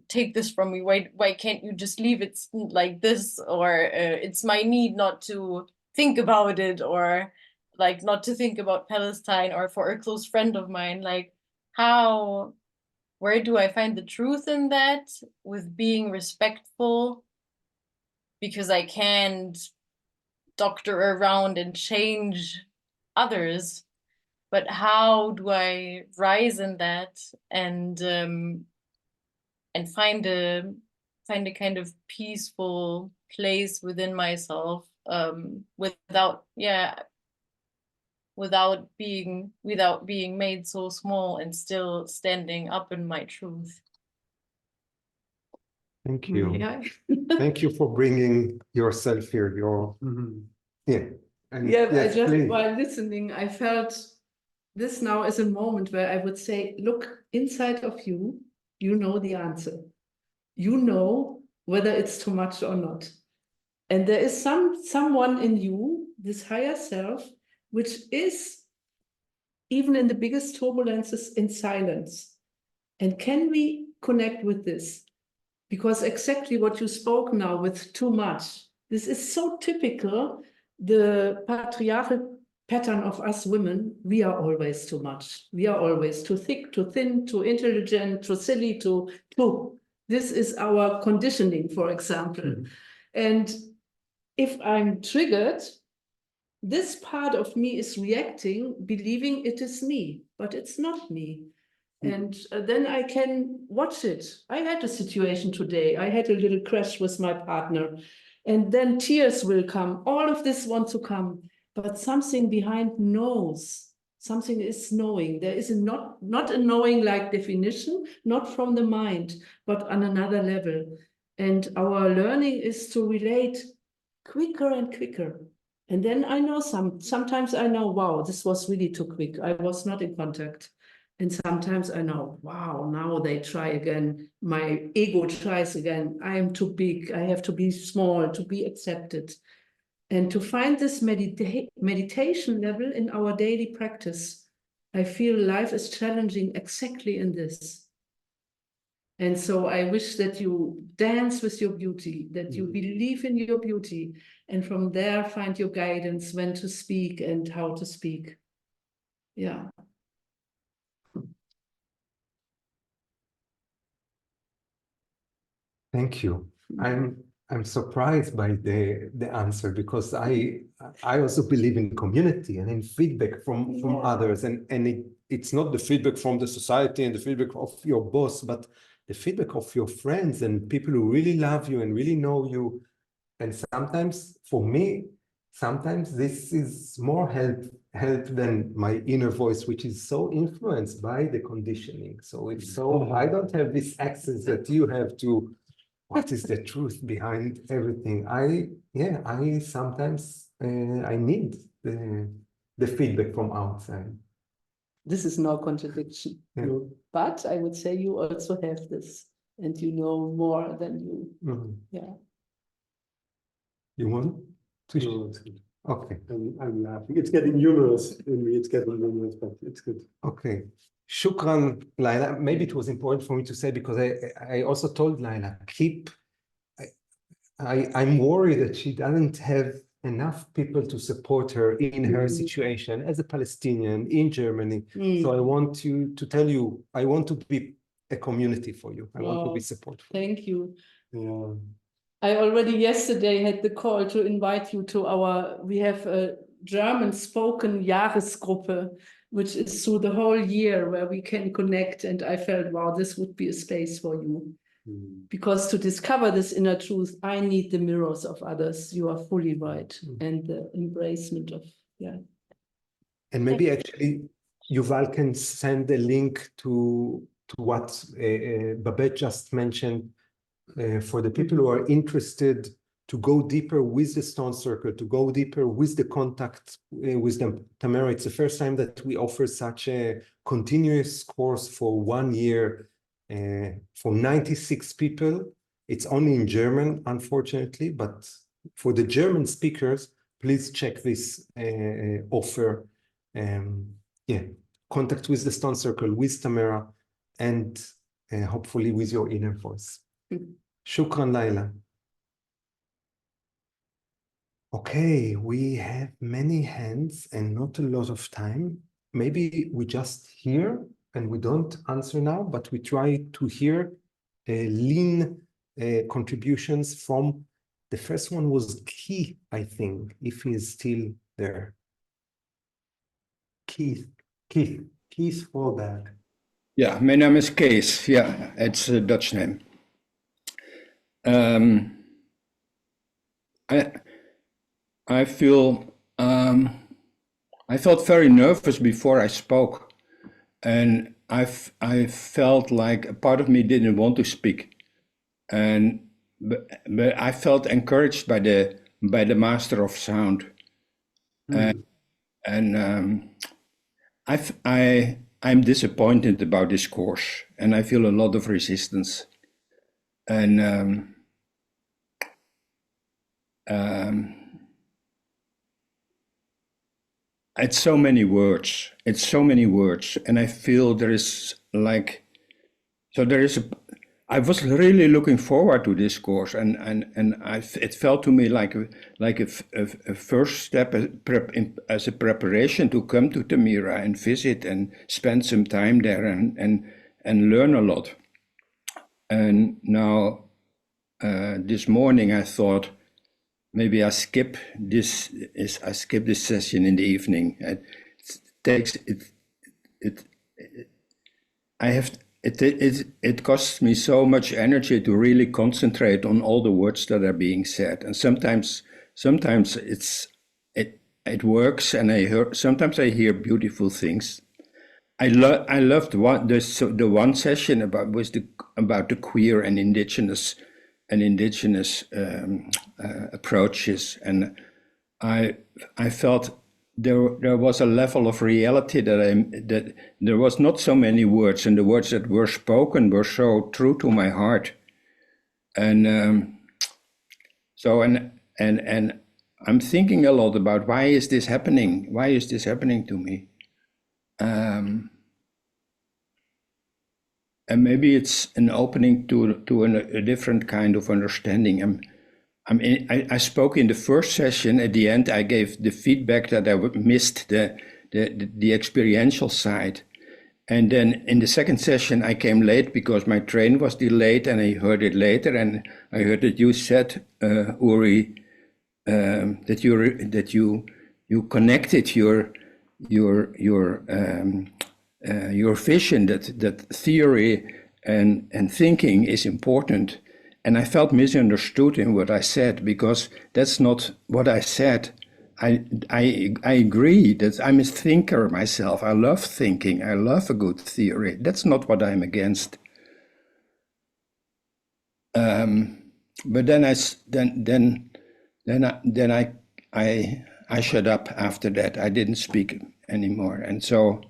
take this from me? Why can't you just leave it like this? Or it's my need not to think about it, or like not to think about Palestine, or for a close friend of mine. Like, where do I find the truth in that with being respectful? Because I can't doctor around and change others, but how do I rise in that and find a kind of peaceful place within myself, without being made so small, and still standing up in my truth. Thank you. Yeah. Thank you for bringing yourself here. Yeah. And Yeah, yes, I just, please. while listening, I felt this now is a moment where I would say, look inside of you, you know the answer. You know whether it's too much or not. And there is someone in you, this higher self, which is even in the biggest turbulences in silence. And can we connect with this? Because exactly what you spoke now with too much, this is so typical, the patriarchal pattern of us women. We are always too much. We are always too thick, too thin, too intelligent, too silly, too. This is our conditioning, for example. And if I'm triggered, this part of me is reacting, believing it is me, but it's not me. And then I can watch it. I had a situation today. I had a little crash with my partner, and then tears will come. All of this wants to come, but something behind knows. Something is knowing. There is not a knowing like definition, not from the mind, but on another level. And our learning is to relate quicker and quicker. And then I know sometimes I know, wow, this was really too quick. I was not in contact. And sometimes I know, wow, now they try again. My ego tries again. I am too big. I have to be small to be accepted. And to find this meditation level in our daily practice, I feel life is challenging exactly in this. And so I wish that you dance with your beauty, that you believe in your beauty, and from there find your guidance when to speak and how to speak. Yeah. Thank you. I'm surprised by the answer, because I also believe in community and in feedback from others, and it's not the feedback from the society and the feedback of your boss, but the feedback of your friends and people who really love you and really know you. And sometimes, for me, sometimes this is more help than my inner voice, which is so influenced by the conditioning. So it's so, I don't have this access that you have to what is the truth behind everything. I sometimes I need the feedback from outside. This is no contradiction. Yeah. No. But I would say you also have this, and you know more than you. Yeah. You want to? No, it's good. Okay. I'm laughing. It's getting humorous in me. It's getting humorous, but it's good. Okay. Shukran, Laila. Maybe it was important for me to say, because I also told Laila, I'm worried that she doesn't have enough people to support her in her situation as a Palestinian in Germany. So I want to tell you, I want to be a community for you. I want to be supportive. Thank you. Yeah. I already yesterday had the call to invite you to we have a German spoken Jahresgruppe, which is through the whole year where we can connect. And I felt, wow, this would be a space for you. Because to discover this inner truth, I need the mirrors of others. You are fully right. And the embracement of, And maybe actually Yuval can send a link to what Babette just mentioned, for the people who are interested to go deeper with the Stone Circle, to go deeper with the contact with them. Tamara, it's the first time that we offer such a continuous course for 1 year for 96 people. It's only in German, unfortunately, but for the German speakers, please check this offer. Contact with the Stone Circle, with Tamara, and hopefully with your inner voice. Shukran, Laila. Okay, we have many hands and not a lot of time. Maybe we just hear and we don't answer now, but we try to hear lean contributions from, the first one was Keith, I think, if he is still there. Keith Forberg. Ja, mijn naam is Kees. Ja, it's a Dutch name. I felt very nervous before I spoke, and I felt like a part of me didn't want to speak, but I felt encouraged by the master of sound, I'm disappointed about this course, and I feel a lot of resistance, and it's so many words, and I feel I was really looking forward to this course, and it felt to me like a first step as a preparation to come to Tamira and visit and spend some time there and learn a lot. And now this morning I thought, maybe I skip this session in the evening. It costs me so much energy to really concentrate on all the words that are being said, and sometimes it works, and sometimes I hear beautiful things. I loved the one session about the queer and indigenous approaches, and I felt there was a level of reality that there was not so many words, and the words that were spoken were so true to my heart, and I'm thinking a lot about why is this happening to me, and maybe it's an opening to a different kind of understanding. I spoke in the first session. At the end, I gave the feedback that I missed the experiential side, And then in the second session, I came late because my train was delayed, and I heard it later. And I heard that you said, Uri, that you connected your vision, that theory and thinking is important. And I felt misunderstood in what I said, because that's not what I said. I agree that I'm a thinker myself. I love thinking. I love a good theory. That's not what I'm against. But then I shut up after that. I didn't speak anymore. And so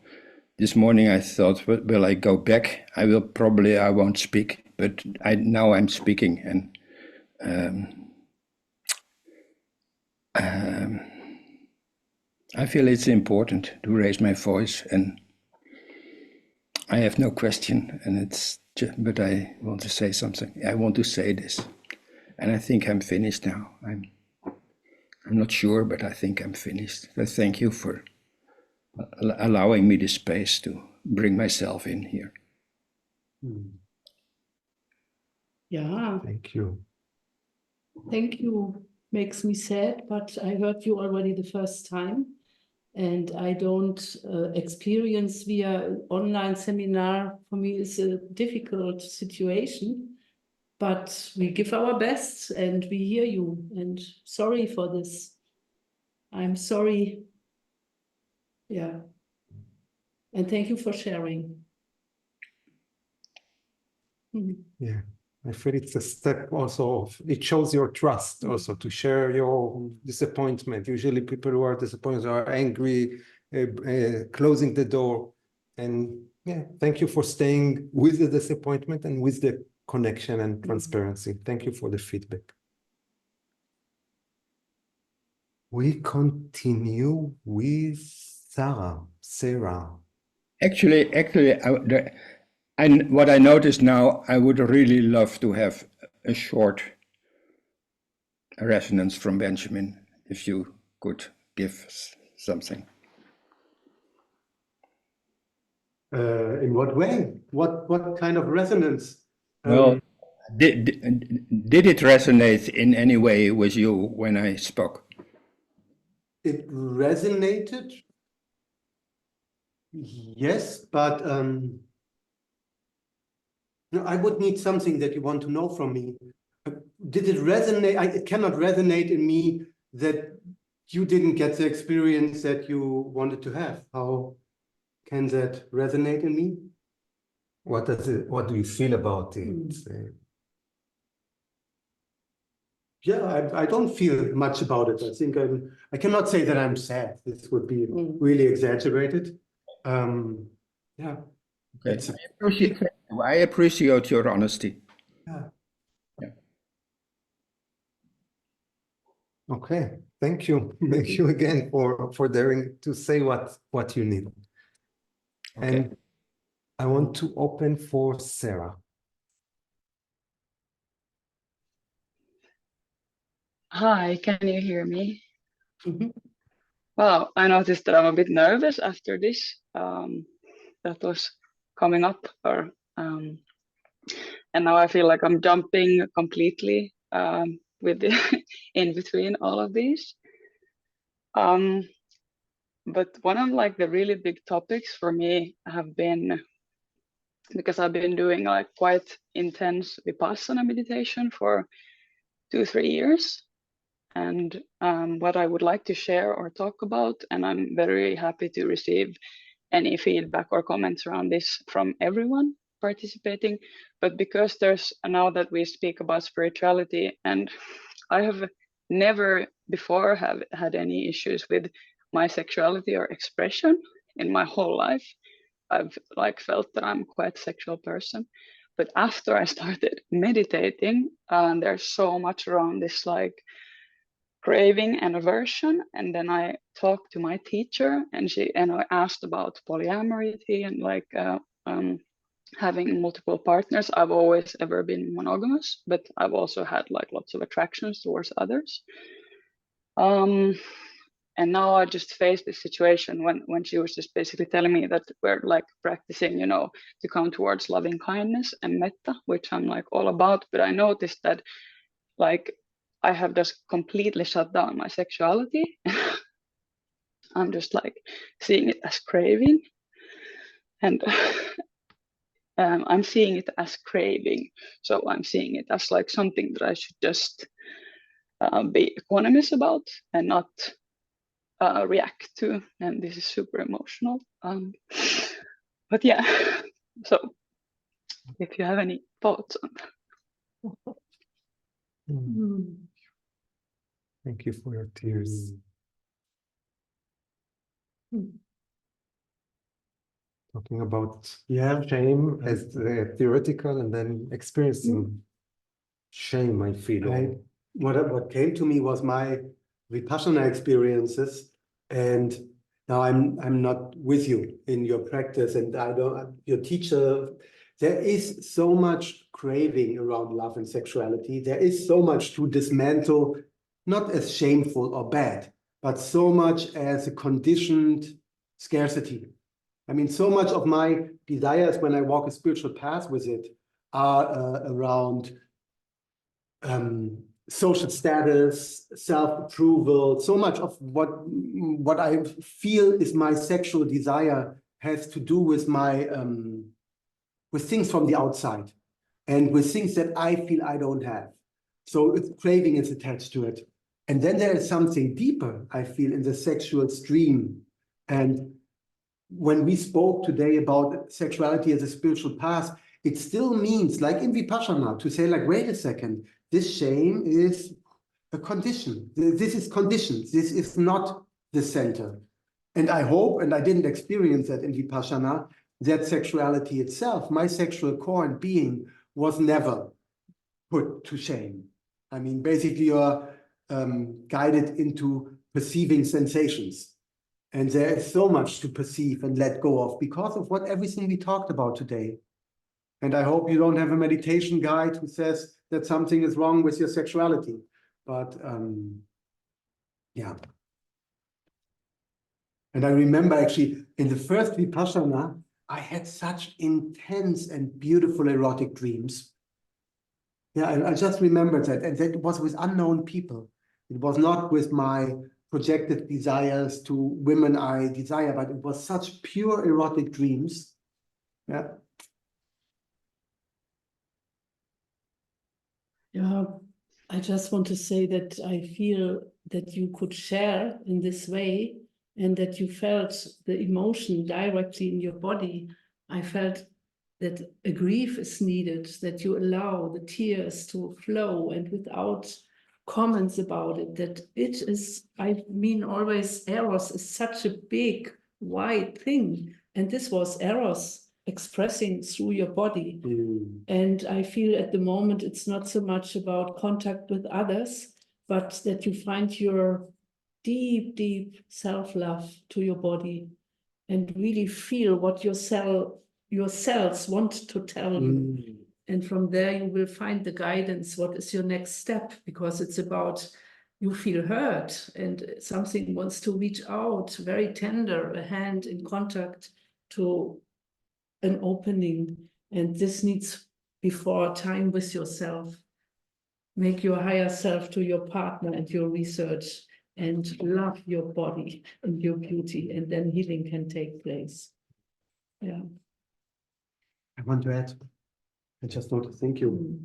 this morning I thought, will I go back? I won't speak. But now I'm speaking, and I feel it's important to raise my voice, and I have no question, but I want to say something. I want to say this, and I think I'm finished now. I'm not sure, but I think I'm finished. So thank you for allowing me the space to bring myself in here. Yeah. Thank you. Thank you. Makes me sad, but I heard you already the first time, and I don't experience via online seminar. For me, is a difficult situation, but we give our best and we hear you. And sorry for this. I'm sorry. Yeah. And thank you for sharing. Yeah. I feel it's a step also of, it shows your trust also to share your disappointment. Usually people who are disappointed are angry, closing the door. And yeah, thank you for staying with the disappointment and with the connection and transparency. Thank you for the feedback. We continue with Sarah. Actually, and what I notice now, I would really love to have a short resonance from Benjamin, if you could give something. In what way? What kind of resonance? Well, did it resonate in any way with you when I spoke? It resonated, yes, but no, I would need something that you want to know from me. Did it resonate? It cannot resonate in me that you didn't get the experience that you wanted to have. How can that resonate in me? What do you feel about it? Yeah, I don't feel much about it. I think I cannot say that I'm sad. This would be really exaggerated. Yeah. Okay. I appreciate your honesty. Yeah. Yeah. Okay. Thank you. Thank you again for daring to say what you need. Okay. And I want to open for Sarah. Hi, can you hear me? Well, I noticed that I'm a bit nervous after this. That was coming up, and now I feel like I'm jumping completely with the in between all of these. But one of like the really big topics for me have been, because I've been doing like quite intense Vipassana meditation for 2-3 years. And what I would like to share or talk about, and I'm very happy to receive any feedback or comments around this from everyone participating. But because there's now that we speak about spirituality, and I have never before have had any issues with my sexuality or expression in my whole life. I've like felt that I'm quite a sexual person. But after I started meditating, there's so much around this like craving and aversion, and then I talked to my teacher, and I asked about polyamory and like having multiple partners. I've always ever been monogamous, but I've also had like lots of attractions towards others. And now I just faced this situation when she was just basically telling me that we're like practicing, you know, to come towards loving kindness and metta, which I'm like all about. But I noticed that like I have just completely shut down my sexuality. I'm just like seeing it as craving, and I'm seeing it as craving. So I'm seeing it as like something that I should just be equanimous about and not react to. And this is super emotional. But yeah, so if you have any thoughts on that. Thank you for your tears. Talking about shame as theoretical and then experiencing shame, I feel. What came to me was my Vipassana experiences, and now I'm not with you in your practice, and I don't, your teacher. There is so much craving around love and sexuality. There is so much to dismantle, not as shameful or bad, but so much as a conditioned scarcity. I mean, so much of my desires when I walk a spiritual path with it are around social status, self-approval. So much of what I feel is my sexual desire has to do with my with things from the outside and with things that I feel I don't have. So craving is attached to it. And then there is something deeper, I feel, in the sexual stream. And when we spoke today about sexuality as a spiritual path, it still means, like in Vipassana, to say, like, wait a second, this shame is a condition. This is conditioned. This is not the center. And I hope, and I didn't experience that in Vipassana, that sexuality itself, my sexual core and being, was never put to shame. I mean, basically, you're guided into perceiving sensations. And there is so much to perceive and let go of because of everything we talked about today. And I hope you don't have a meditation guide who says that something is wrong with your sexuality. But yeah. And I remember actually in the first Vipassana, I had such intense and beautiful erotic dreams. Yeah, I just remembered that. And that was with unknown people. It was not with my projected desires to women I desire, but it was such pure erotic dreams. Yeah. Yeah, I just want to say that I feel that you could share in this way and that you felt the emotion directly in your body. I felt that a grief is needed, that you allow the tears to flow and without comments about it, that it is, I mean, always eros is such a big, wide thing. And this was eros expressing through your body. And I feel at the moment it's not so much about contact with others, but that you find your deep, deep self-love to your body and really feel what your cells want to tell you. And from there you will find the guidance. What is your next step? Because it's about you feel hurt and something wants to reach out, very tender, a hand in contact to an opening. And this needs before time with yourself. Make your higher self to your partner and your research and love your body and your beauty, and then healing can take place. Yeah. I want to add, I just want to thank you.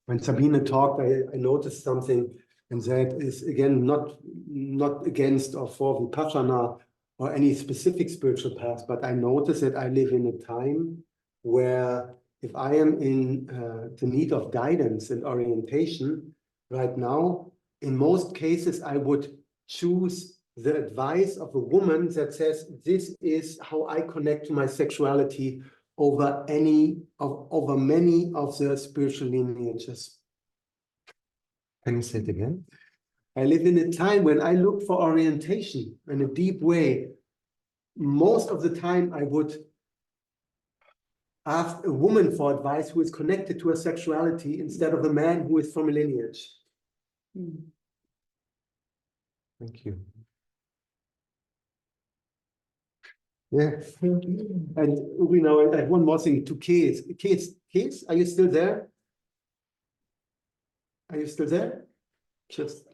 When Sabine talked, I noticed something, and that is, again, not against or for Vipassana or any specific spiritual path, but I notice that I live in a time where if I am in the need of guidance and orientation right now, in most cases, I would choose the advice of a woman that says, this is how I connect to my sexuality over many of the spiritual lineages. Can you say it again? I live in a time when I look for orientation in a deep way. Most of the time I would ask a woman for advice who is connected to her sexuality instead of a man who is from a lineage. Thank you. Yeah. And we know I have one more thing to kids. Kids, are you still there? Are you still there? Just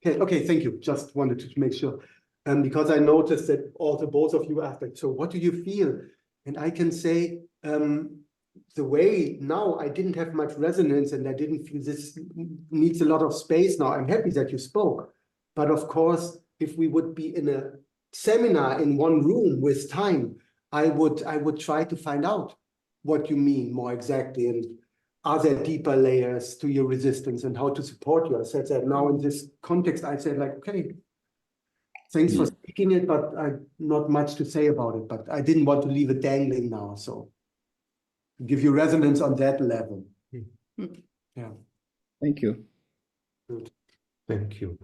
okay, thank you. Just wanted to make sure. Because I noticed that also both of you asked, like, so what do you feel? And I can say, the way now I didn't have much resonance and I didn't feel this needs a lot of space now. I'm happy that you spoke. But of course, if we would be in a seminar in one room with time, I would try to find out what you mean more exactly, and are there deeper layers to your resistance and how to support you. I said that now in this context, I said like, okay, thanks for speaking it, but not much to say about it. But I didn't want to leave it dangling now, so give you resonance on that level. Yeah. Thank you. Good. Thank you.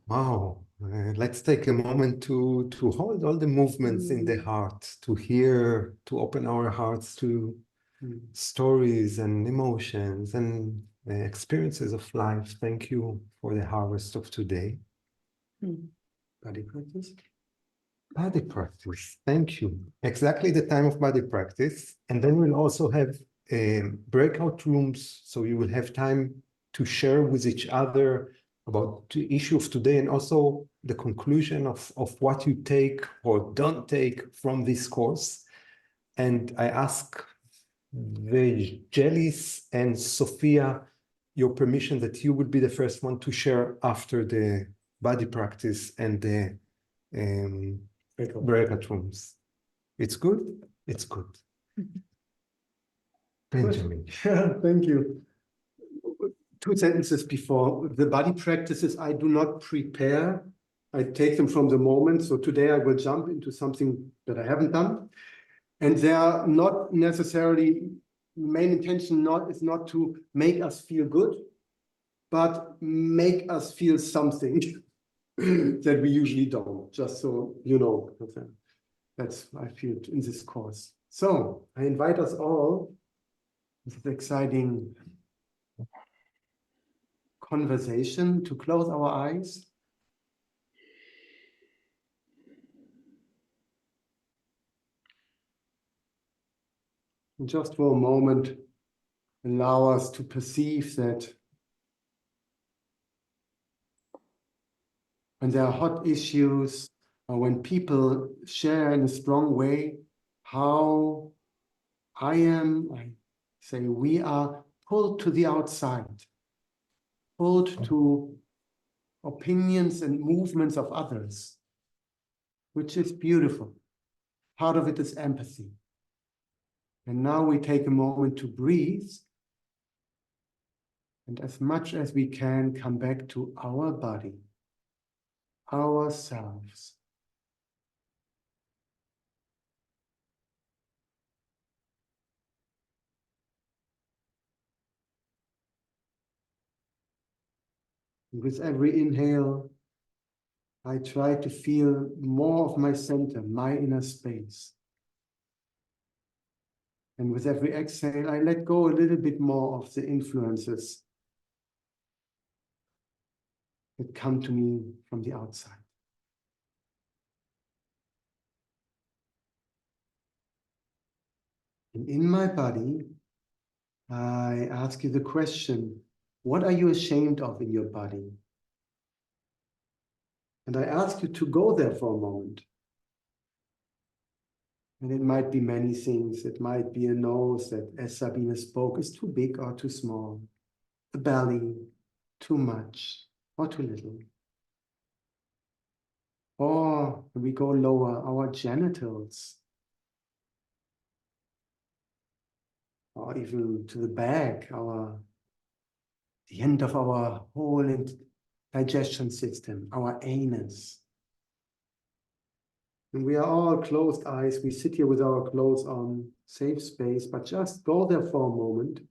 Wow. Let's take a moment to hold all the movements in the heart, to hear, to open our hearts to stories and emotions and experiences of life. Thank you for the harvest of today. Body practice. Body practice. Thank you. Exactly the time of body practice. And then we'll also have breakout rooms, so you will have time to share with each other about the issue of today and also the conclusion of what you take or don't take from this course. And I ask Jelis and Sophia your permission that you would be the first one to share after the body practice and the breakout rooms. It's good? It's good. Benjamin. Thank you. 2 sentences before the body practices, I do not prepare. I take them from the moment. So today I will jump into something that I haven't done. And they are not necessarily, main intention is not to make us feel good, but make us feel something that we usually don't, just so you know. That's I feel in this course. So I invite us all, this exciting conversation, to close our eyes. And just for a moment, allow us to perceive that when there are hot issues, or when people share in a strong way how I say we are pulled to the outside, pulled to opinions and movements of others, which is beautiful. Part of it is empathy. And now we take a moment to breathe, and as much as we can, come back to our body, ourselves. And with every inhale, I try to feel more of my center, my inner space. And with every exhale, I let go a little bit more of the influences that come to me from the outside. And in my body, I ask you the question, what are you ashamed of in your body? And I ask you to go there for a moment. And it might be many things. It might be a nose that, as Sabine spoke, is too big or too small. The belly, too much or too little. Or we go lower, our genitals. Or even to the back, the end of our whole digestion system, our anus. And we are all closed eyes. We sit here with our clothes on, safe space, but just go there for a moment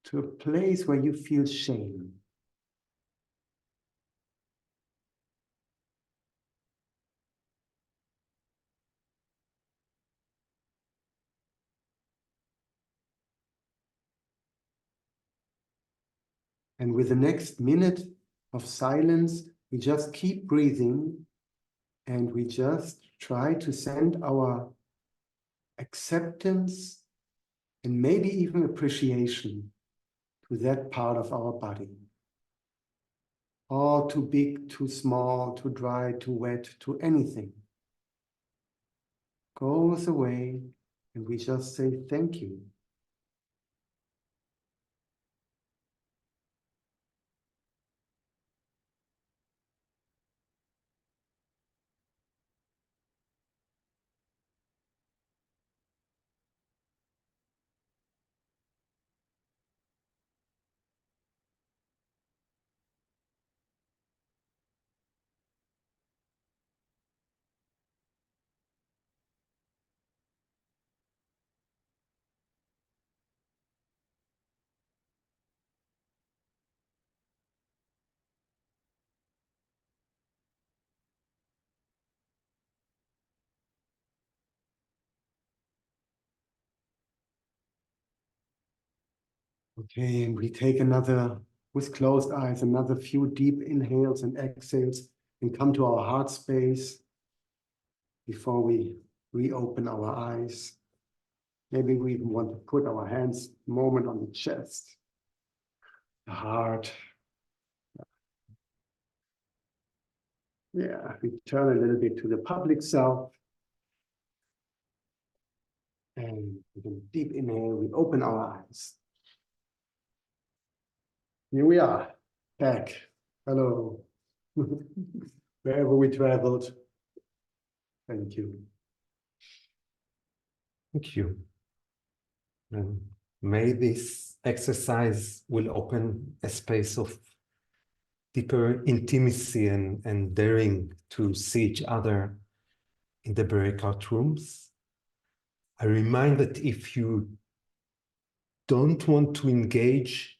to a place where you feel shame. And with the next minute of silence, we just keep breathing and we just try to send our acceptance and maybe even appreciation to that part of our body. All too big, too small, too dry, too wet, too anything goes away, and we just say thank you. Okay, and we take another, with closed eyes, another few deep inhales and exhales and come to our heart space before we reopen our eyes. Maybe we even want to put our hands a moment on the chest, the heart. Yeah, we turn a little bit to the public self. And with a deep inhale, we open our eyes. Here we are, back. Hello. Wherever we traveled. Thank you. Thank you. And may this exercise will open a space of deeper intimacy and daring to see each other in the breakout rooms. I remind that if you don't want to engage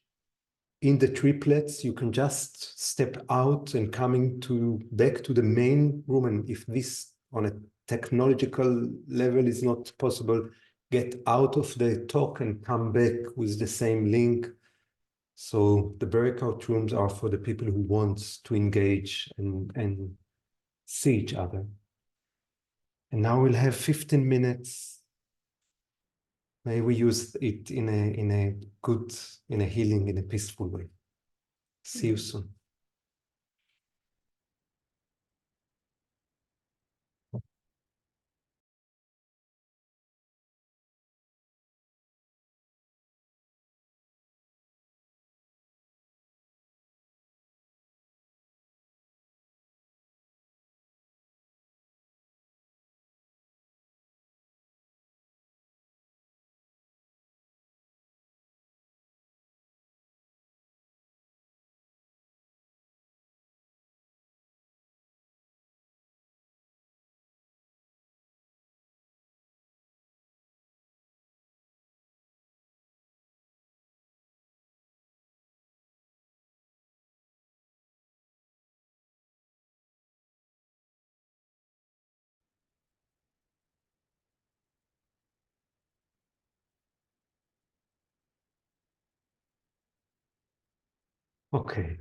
in the triplets, you can just step out and back to the main room. And if this on a technological level is not possible, get out of the talk and come back with the same link. So the breakout rooms are for the people who want to engage and see each other. And now we'll have 15 minutes. May we use it in a healing, in a peaceful way. See you soon. Okay.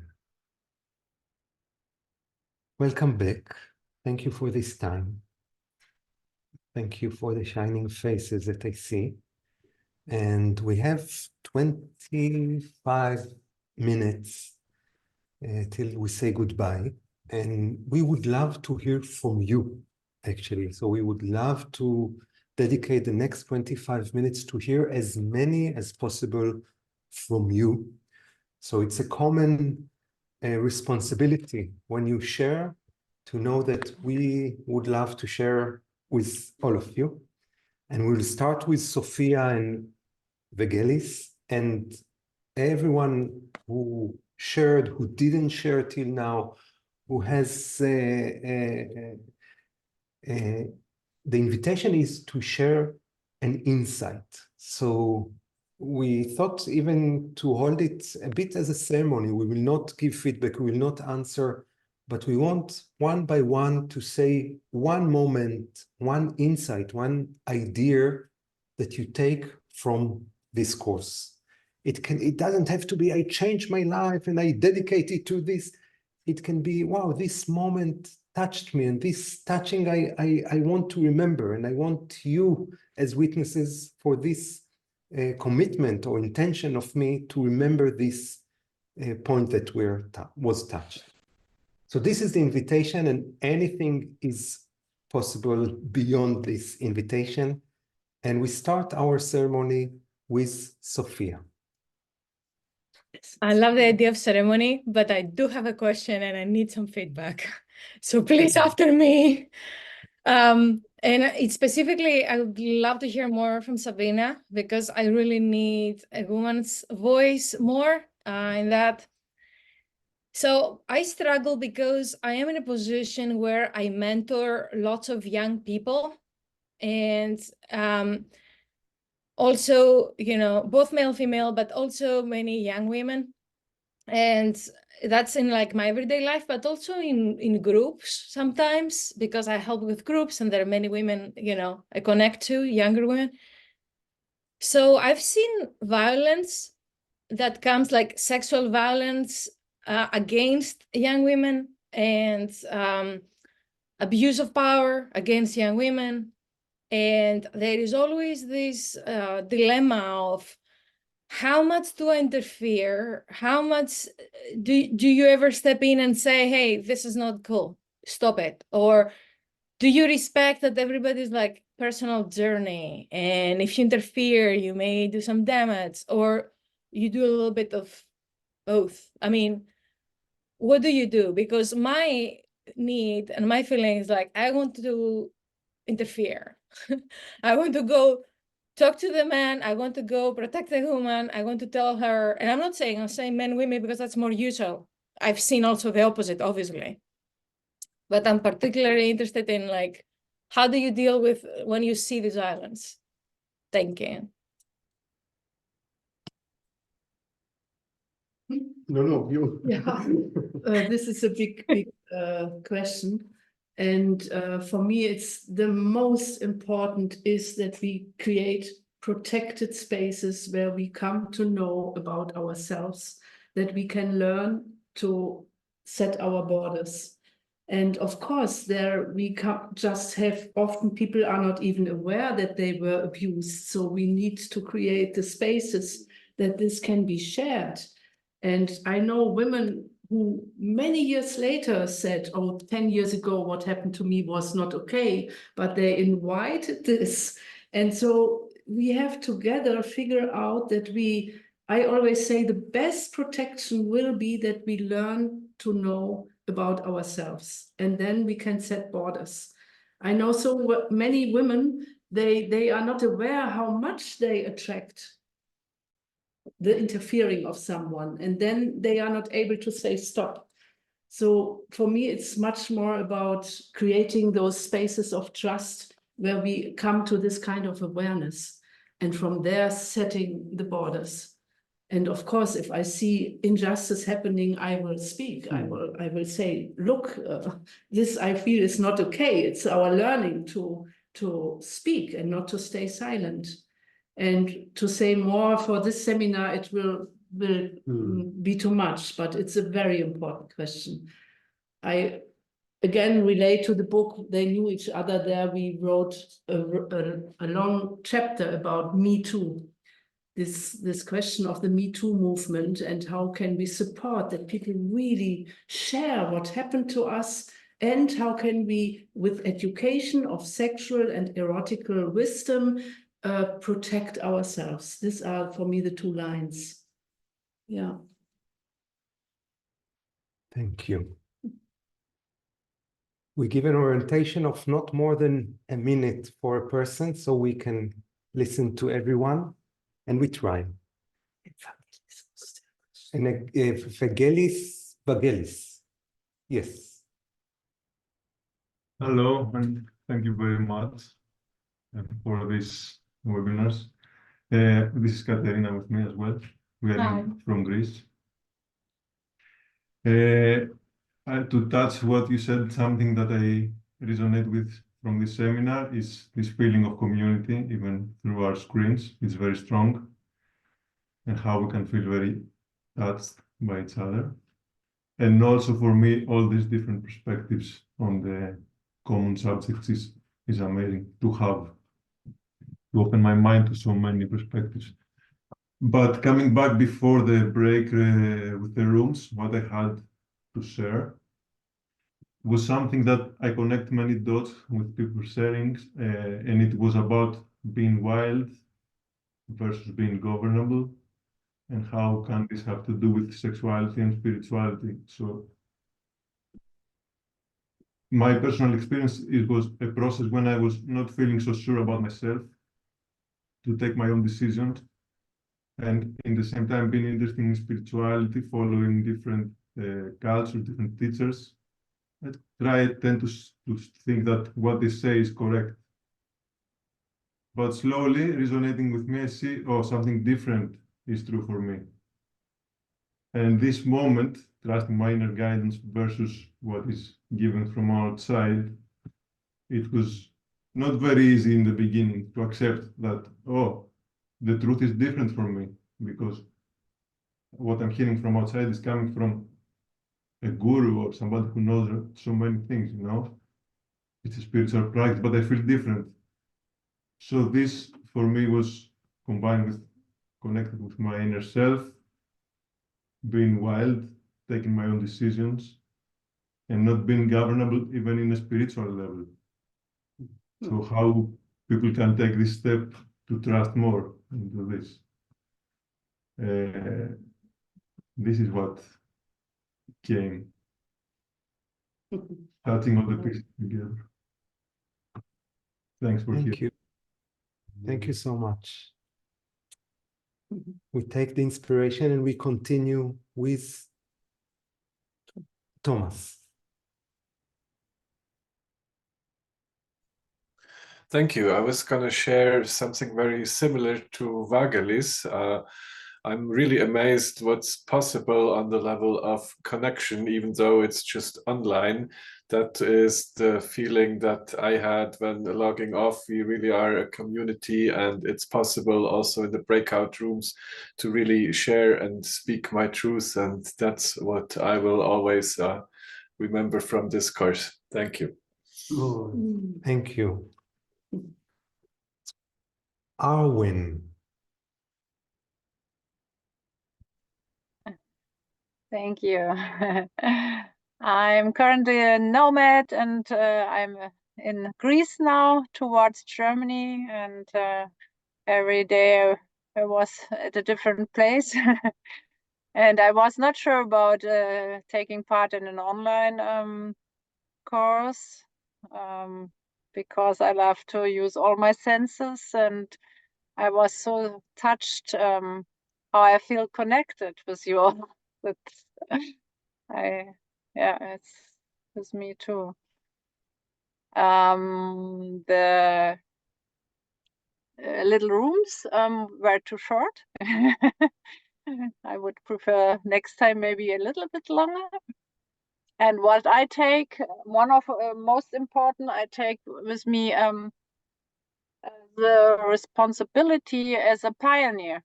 Welcome back. Thank you for this time. Thank you for the shining faces that I see. And we have 25 minutes till we say goodbye. And we would love to hear from you, actually. So we would love to dedicate the next 25 minutes to hear as many as possible from you. So it's a common responsibility when you share to know that we would love to share with all of you. And we'll start with Sophia and Vegelis, and everyone who shared, who didn't share till now, who has the invitation is to share an insight. So we thought even to hold it a bit as a ceremony. We will not give feedback, we will not answer, but we want one by one to say one moment, one insight, one idea that you take from this course. It doesn't have to be, I changed my life and I dedicate it to this. it can be, wow, this moment touched me, and this touching I want to remember, and I want you as witnesses for this commitment or intention of me to remember this point that was touched. So this is the invitation, and anything is possible beyond this invitation. And we start our ceremony with Sophia. I love the idea of ceremony, but I do have a question and I need some feedback. So please after me. And it's specifically, I would love to hear more from Sabina, because I really need a woman's voice more in that. So I struggle because I am in a position where I mentor lots of young people, and also, you know, both male, female, but also many young women. And that's in like my everyday life, but also in groups sometimes, because I help with groups and there are many women, you know, I connect to, younger women. So I've seen violence that comes, like sexual violence against young women, and abuse of power against young women. And there is always this dilemma of, how much do I interfere? How much do you ever step in and say, hey, this is not cool, stop it? Or do you respect that everybody's like personal journey, and if you interfere, you may do some damage, or you do a little bit of both? I mean, what do you do? Because my need and my feeling is like, I want to interfere. I want to go talk to the man. I want to go protect the woman. I want to tell her, and I'm saying men, women, because that's more usual. I've seen also the opposite, obviously. But I'm particularly interested in, like, how do you deal with when you see this violence? Thank you. No, you. Yeah, this is a big question. And for me, it's the most important is that we create protected spaces where we come to know about ourselves, that we can learn to set our borders. And of course, there we just have, often people are not even aware that they were abused. So we need to create the spaces that this can be shared. And I know women who many years later said, oh, 10 years ago, what happened to me was not okay, but they invited this. And so we have together figure out that I always say the best protection will be that we learn to know about ourselves, and then we can set borders. I know so many women, they are not aware how much they attract the interfering of someone, and then they are not able to say stop. So for me, it's much more about creating those spaces of trust where we come to this kind of awareness, and from there setting the borders. And of course, if I see injustice happening, I will speak. I will say, look, this I feel is not okay. It's our learning to speak and not to stay silent. And to say more for this seminar, it will be too much, but it's a very important question. I again relate to the book. They knew each other there. We wrote a long chapter about Me Too. This question of the Me Too movement, and how can we support that people really share what happened to us, and how can we, with education of sexual and erotical wisdom, protect ourselves. These are, for me, the two lines. Yeah. Thank you. We give an orientation of not more than a minute for a person, so we can listen to everyone, and we try. And Vagelis. Yes. Hello, and thank you very much for this webinars. This is Katerina with me as well. We are from Greece. To touch what you said, something that I resonate with from this seminar is this feeling of community, even through our screens. It's very strong, and how we can feel very touched by each other. And also for me, all these different perspectives on the common subjects is amazing to have, to open my mind to so many perspectives. But coming back before the break with the rooms, what I had to share was something that I connect many dots with people sharing, and it was about being wild versus being governable, and how can this have to do with sexuality and spirituality. So my personal experience, it was a process when I was not feeling so sure about myself to take my own decisions, and in the same time being interested in spirituality, following different cultures, different teachers. I tend to think that what they say is correct. But slowly resonating with me, I see, oh, something different is true for me. And this moment, trusting my inner guidance versus what is given from outside, it was not very easy in the beginning to accept that, oh, the truth is different from me, because what I'm hearing from outside is coming from a guru or somebody who knows so many things, you know? It's a spiritual practice, but I feel different. So this, for me, was combined with connected with my inner self, being wild, taking my own decisions, and not being governable even in a spiritual level. So how people can take this step to trust more into this. This is what came, touching all the pieces together. Thanks for Thank hearing. you. Thank you so much. We take the inspiration and we continue with Thomas. Thank you. I was going to share something very similar to Vagalis. I'm really amazed what's possible on the level of connection, even though it's just online. That is the feeling that I had when logging off. We really are a community, and it's possible also in the breakout rooms to really share and speak my truth. And that's what I will always remember from this course. Thank you. Oh, thank you. Arwen. Thank you. I'm currently a nomad, and I'm in Greece now towards Germany, and every day I was at a different place. And I was not sure about taking part in an online course because I love to use all my senses, and I was so touched how I feel connected with you all. That's, it's with me too. The little rooms were too short. I would prefer next time maybe a little bit longer. And what I take, one of most important, I take with me the responsibility as a pioneer,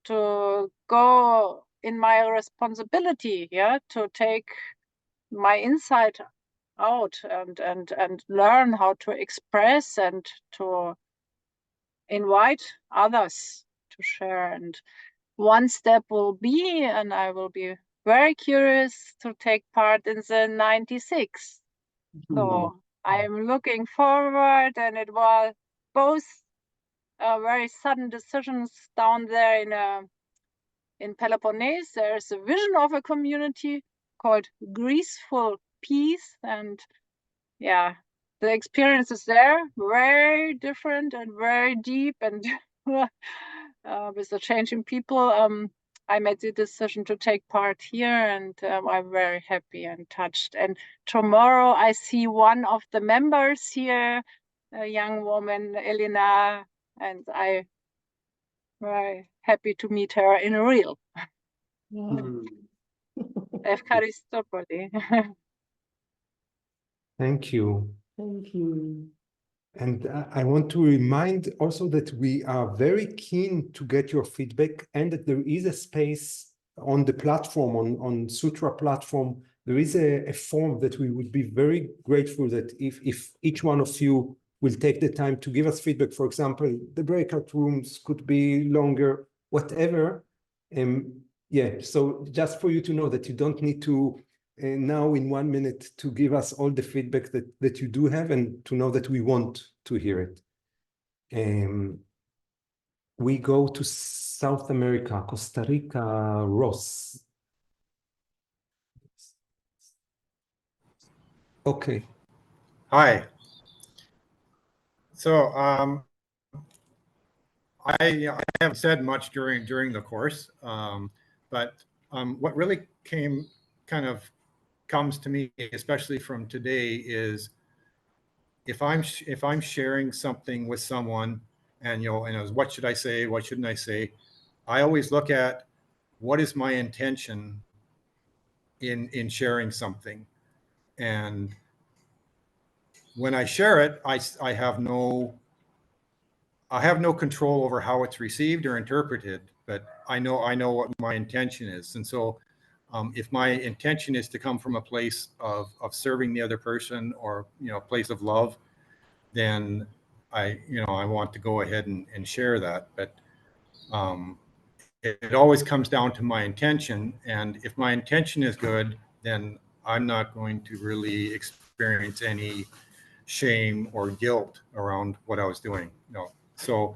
to go in my responsibility, to take my insight out and learn how to express and to invite others to share. And one step will be, and I will be very curious to take part in the 96. So I'm looking forward, and it was both very sudden decisions down there in Peloponnese. There's a vision of a community called Graceful Peace, and the experiences there very different and very deep, and with the changing people. I made the decision to take part here, and I'm very happy and touched. And tomorrow I see one of the members here, a young woman, Elena, and I'm very happy to meet her in real. Evkaristopoli. Thank you. Thank you. And I want to remind also that we are very keen to get your feedback, and that there is a space on the platform, on Sutra platform, there is a form that we would be very grateful that if each one of you will take the time to give us feedback. For example, the breakout rooms could be longer, whatever. Yeah, so just for you to know that you don't need to now in 1 minute to give us all the feedback that you do have, and to know that we want to hear it. We go to South America, Costa Rica, Ross. Okay. Hi. So I haven't said much during the course, but what really comes to me, especially from today, is if I'm sharing something with someone, and what should I say, what shouldn't I say, I always look at what is my intention in sharing something, and when I share it, I have no control over how it's received or interpreted, but I know what my intention is. And so if my intention is to come from a place of serving the other person, or a place of love, then I want to go ahead and share that. But it always comes down to my intention, and if my intention is good, then I'm not going to really experience any shame or guilt around what I was doing. So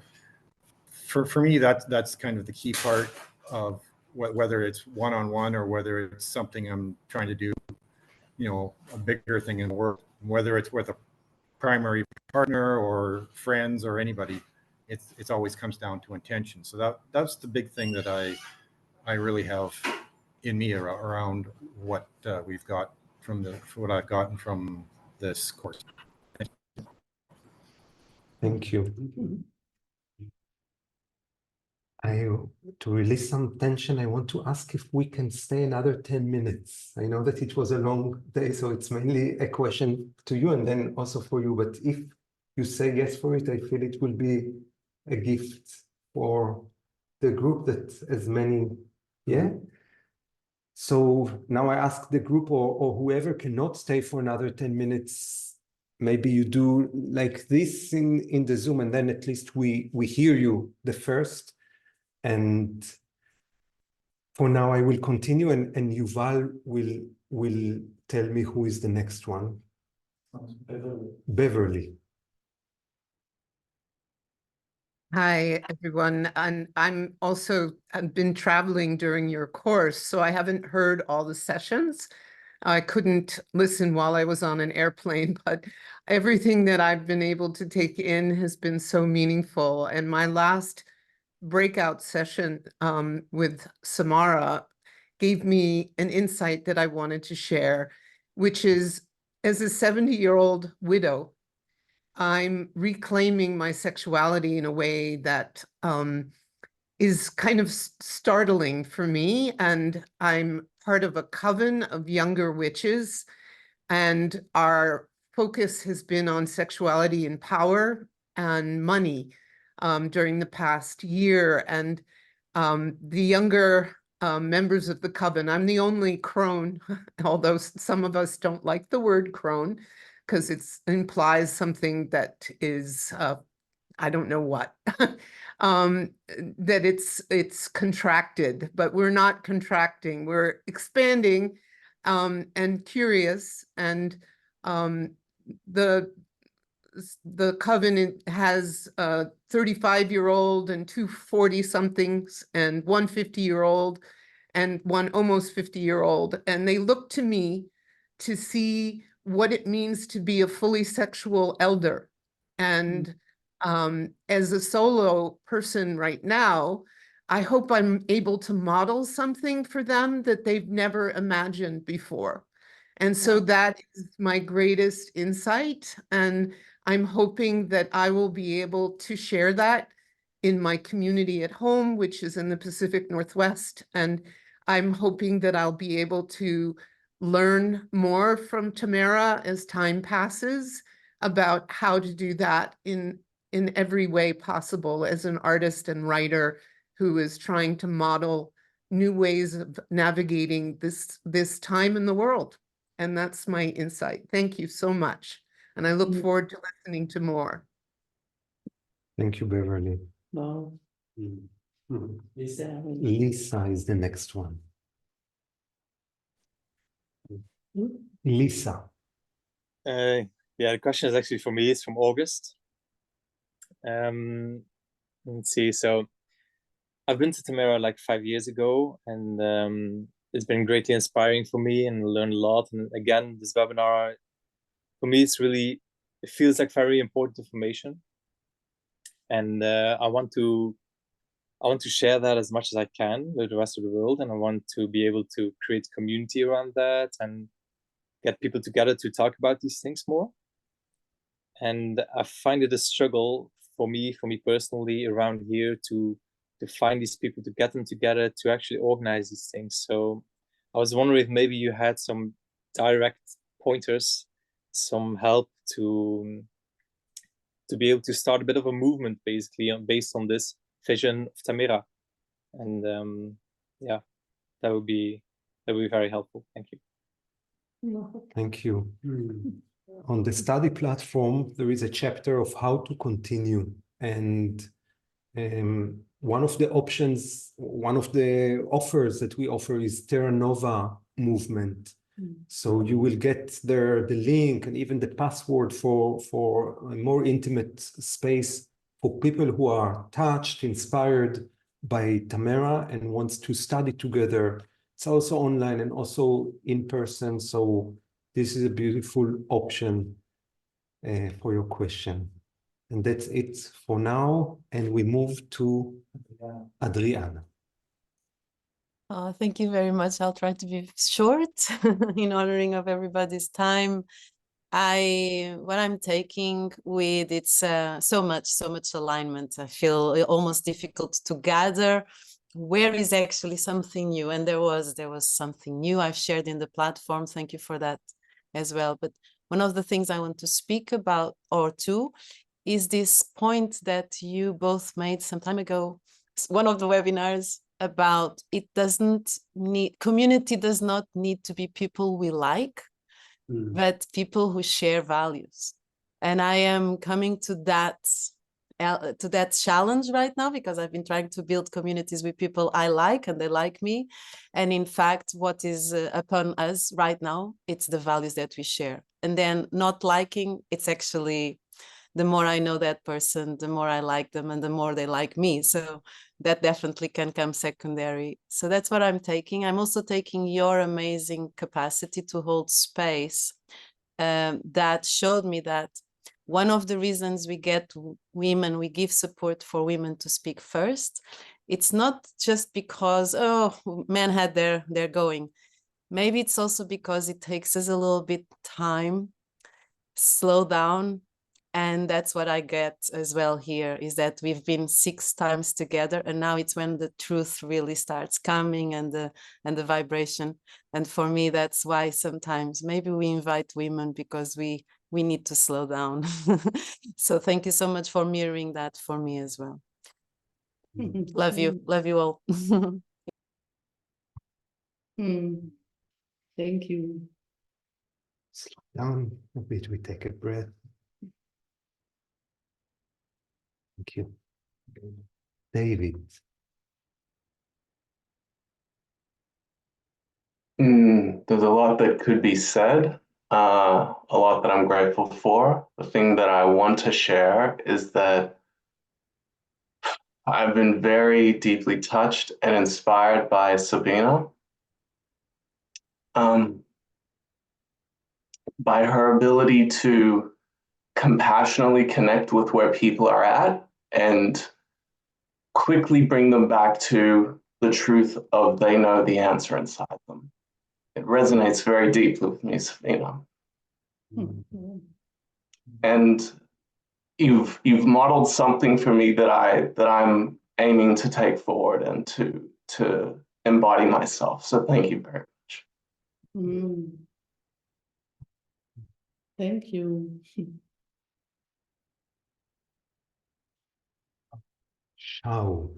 for me, that's kind of the key part of whether it's one-on-one or whether it's something I'm trying to do, a bigger thing in the world, whether it's with a primary partner or friends or anybody, it's always comes down to intention. So that's the big thing that I really have in me around what we've got from what I've gotten from this course. Thank you. To release some tension, I want to ask if we can stay another 10 minutes. I know that it was a long day, so it's mainly a question to you and then also for you. But if you say yes for it, I feel it will be a gift for the group that as many, yeah? So now I ask the group or whoever cannot stay for another 10 minutes, maybe you do like this in the Zoom, and then at least we hear you the first. And for now, I will continue, and Yuval will tell me who is the next one. Beverly. Hi, everyone. And I've been traveling during your course, so I haven't heard all the sessions. I couldn't listen while I was on an airplane, but everything that I've been able to take in has been so meaningful. And my last breakout session with Samara gave me an insight that I wanted to share, which is, as a 70-year-old widow, I'm reclaiming my sexuality in a way that is kind of startling for me. And I'm part of a coven of younger witches, and our focus has been on sexuality and power and money during the past year. And the younger members of the coven, I'm the only crone, although some of us don't like the word crone because it implies something that is, I don't know what, that it's contracted, but we're not contracting, we're expanding and curious. And the covenant has a 35-year-old and two 40-somethings and one 50-year-old and one almost 50-year-old. And they look to me to see what it means to be a fully sexual elder. And as a solo person right now, I hope I'm able to model something for them that they've never imagined before. And so that is my greatest insight. And I'm hoping that I will be able to share that in my community at home, which is in the Pacific Northwest. And I'm hoping that I'll be able to learn more from Tamara as time passes about how to do that in every way possible as an artist and writer who is trying to model new ways of navigating this time in the world. And that's my insight. Thank you so much. And I look forward to listening to more. Thank you, Beverly. Wow. Lisa is the next one. Lisa. Yeah, the question is actually for me. It's from August. Let's see. So I've been to Tamara like 5 years ago, and it's been greatly inspiring for me and learned a lot. And again, this webinar, for me, it feels like very important information. And I want to share that as much as I can with the rest of the world. And I want to be able to create community around that and get people together to talk about these things more. And I find it a struggle for me personally around here to find these people, to get them together, to actually organize these things. So I was wondering if maybe you had some direct pointers, some help to be able to start a bit of a movement, basically, based on this vision of Tamara. And yeah, that would be very helpful. Thank you. Thank you. On the study platform, there is a chapter of how to continue. And one of the options, one of the offers that we offer is Terra Nova movement. So you will get there the link and even the password for a more intimate space for people who are touched, inspired by Tamara and wants to study together. It's also online and also in person. So this is a beautiful option for your question. And that's it for now. And we move to Adriana. Thank you very much. I'll try to be short in honoring of everybody's time. What I'm taking with it's so much alignment. I feel almost difficult to gather where is actually something new. And there was something new I've shared in the platform. Thank you for that as well. But one of the things I want to speak about or two is this point that you both made some time ago, one of the webinars, about community does not need to be people we like, but people who share values. And I am coming to that challenge right now, because I've been trying to build communities with people I like and they like me. And in fact, what is upon us right now, it's the values that we share. And then not liking, it's actually, the more I know that person, the more I like them and the more they like me. So that definitely can come secondary. So that's what I'm taking. I'm also taking your amazing capacity to hold space that showed me that one of the reasons we get women, we give support for women to speak first. It's not just because, oh, men had their going. Maybe it's also because it takes us a little bit time, slow down. And that's what I get as well here, is that we've been 6 times together, and now it's when the truth really starts coming and the vibration. And for me, that's why sometimes maybe we invite women, because we need to slow down. So thank you so much for mirroring that for me as well. Love you all. Thank you. Slow down a bit, we take a breath. Thank you. David. There's a lot that could be said, a lot that I'm grateful for. The thing that I want to share is that I've been very deeply touched and inspired by Sabina, by her ability to compassionately connect with where people are at and quickly bring them back to the truth of they know the answer inside them. It resonates very deeply with me, Sabina. And you've modeled something for me that I'm aiming to take forward and to embody myself. So thank you very much. Thank you. Shao.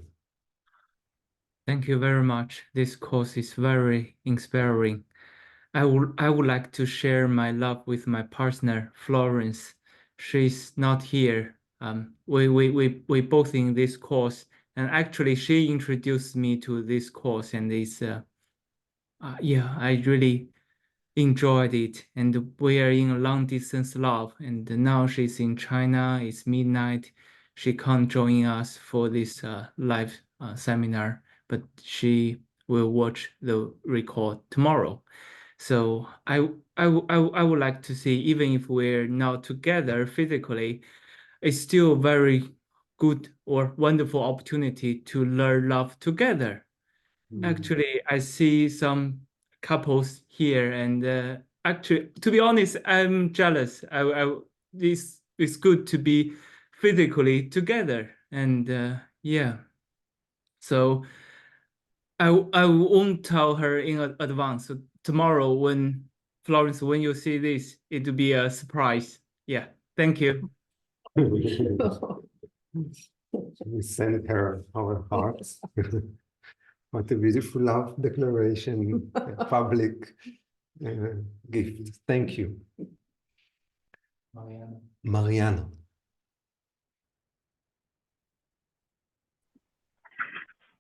Thank you very much. This course is very inspiring. I would like to share my love with my partner, Florence. She's not here. We both in this course, and actually she introduced me to this course, and it's yeah, I really enjoyed it. And we are in a long distance love, and now she's in China. It's midnight. She can't join us for this live seminar, but she will watch the record tomorrow. So I would like to see, even if we're not together physically, it's still very good or wonderful opportunity to learn love together. Actually, I see some couples here, and actually, to be honest, I'm jealous. It's good to be physically together, and yeah. So I won't tell her in advance. So tomorrow, when Florence, when you see this, it will be a surprise. Yeah. Thank you. We send her our hearts. What a beautiful love declaration, a public gift. Thank you. Mariana.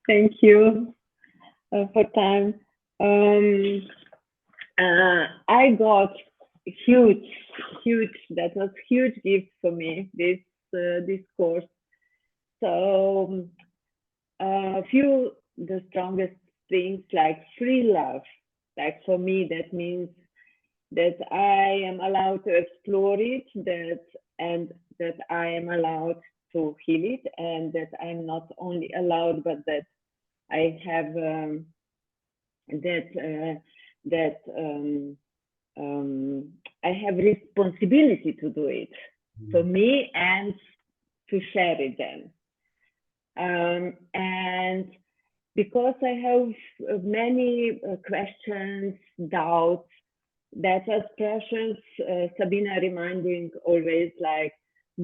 Thank you for time. I got huge, that was huge gift for me, this course. So a few, the strongest things like free love, like for me, that means that I am allowed to explore it, and that I am allowed to heal it, and that I'm not only allowed, but that I have I have responsibility to do it for me and to share it then. And because I have many questions, doubts, that was precious, Sabina reminding always, like,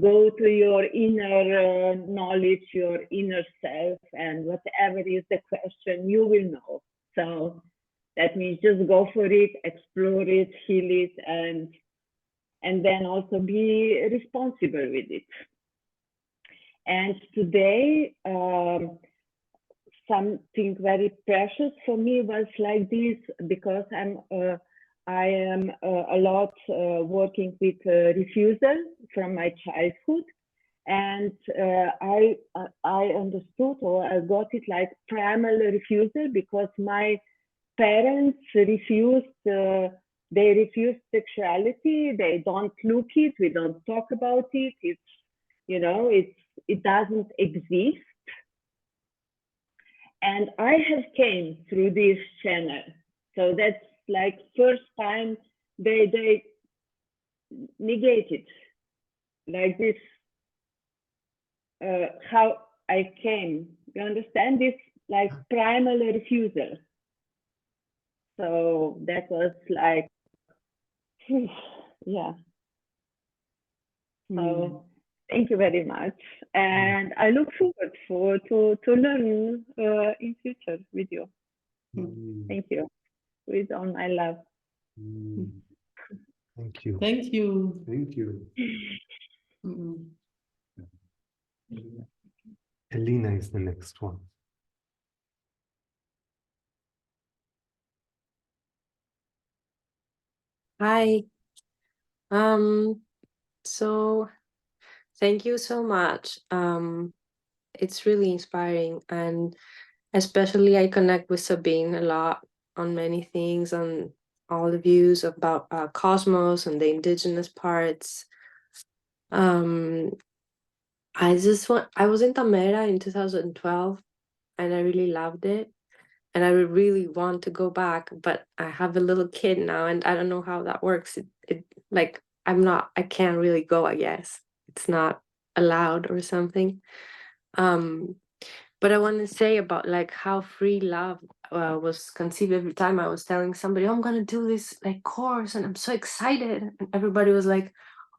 go to your inner knowledge, your inner self, and whatever is the question, you will know. So that means just go for it, explore it, heal it, and then also be responsible with it. And today, something very precious for me was like this, because I am a lot working with refusal from my childhood, and I understood, or I got it like primal refusal, because my parents refused. They refused sexuality. They don't look it. We don't talk about it. It's, you know, it doesn't exist. And I have came through this channel. So that's like first time they negated like this, how I came. You understand this, like primal refusal. So that was like, yeah. So thank you very much, and I look forward to learn in future with you. Thank you, with all my love. Thank you. Thank you. Thank you. Elena is the next one. Hi. So thank you so much. It's really inspiring, and especially I connect with Sabine a lot on many things, on all the views about cosmos and the indigenous parts. I was in Tamera in 2012, and I really loved it. And I would really want to go back, but I have a little kid now, and I don't know how that works. Like, I can't really go, I guess. It's not allowed or something. But I want to say about like how free love was conceived. Every time I was telling somebody, oh, I'm going to do this like course, and I'm so excited. And everybody was like,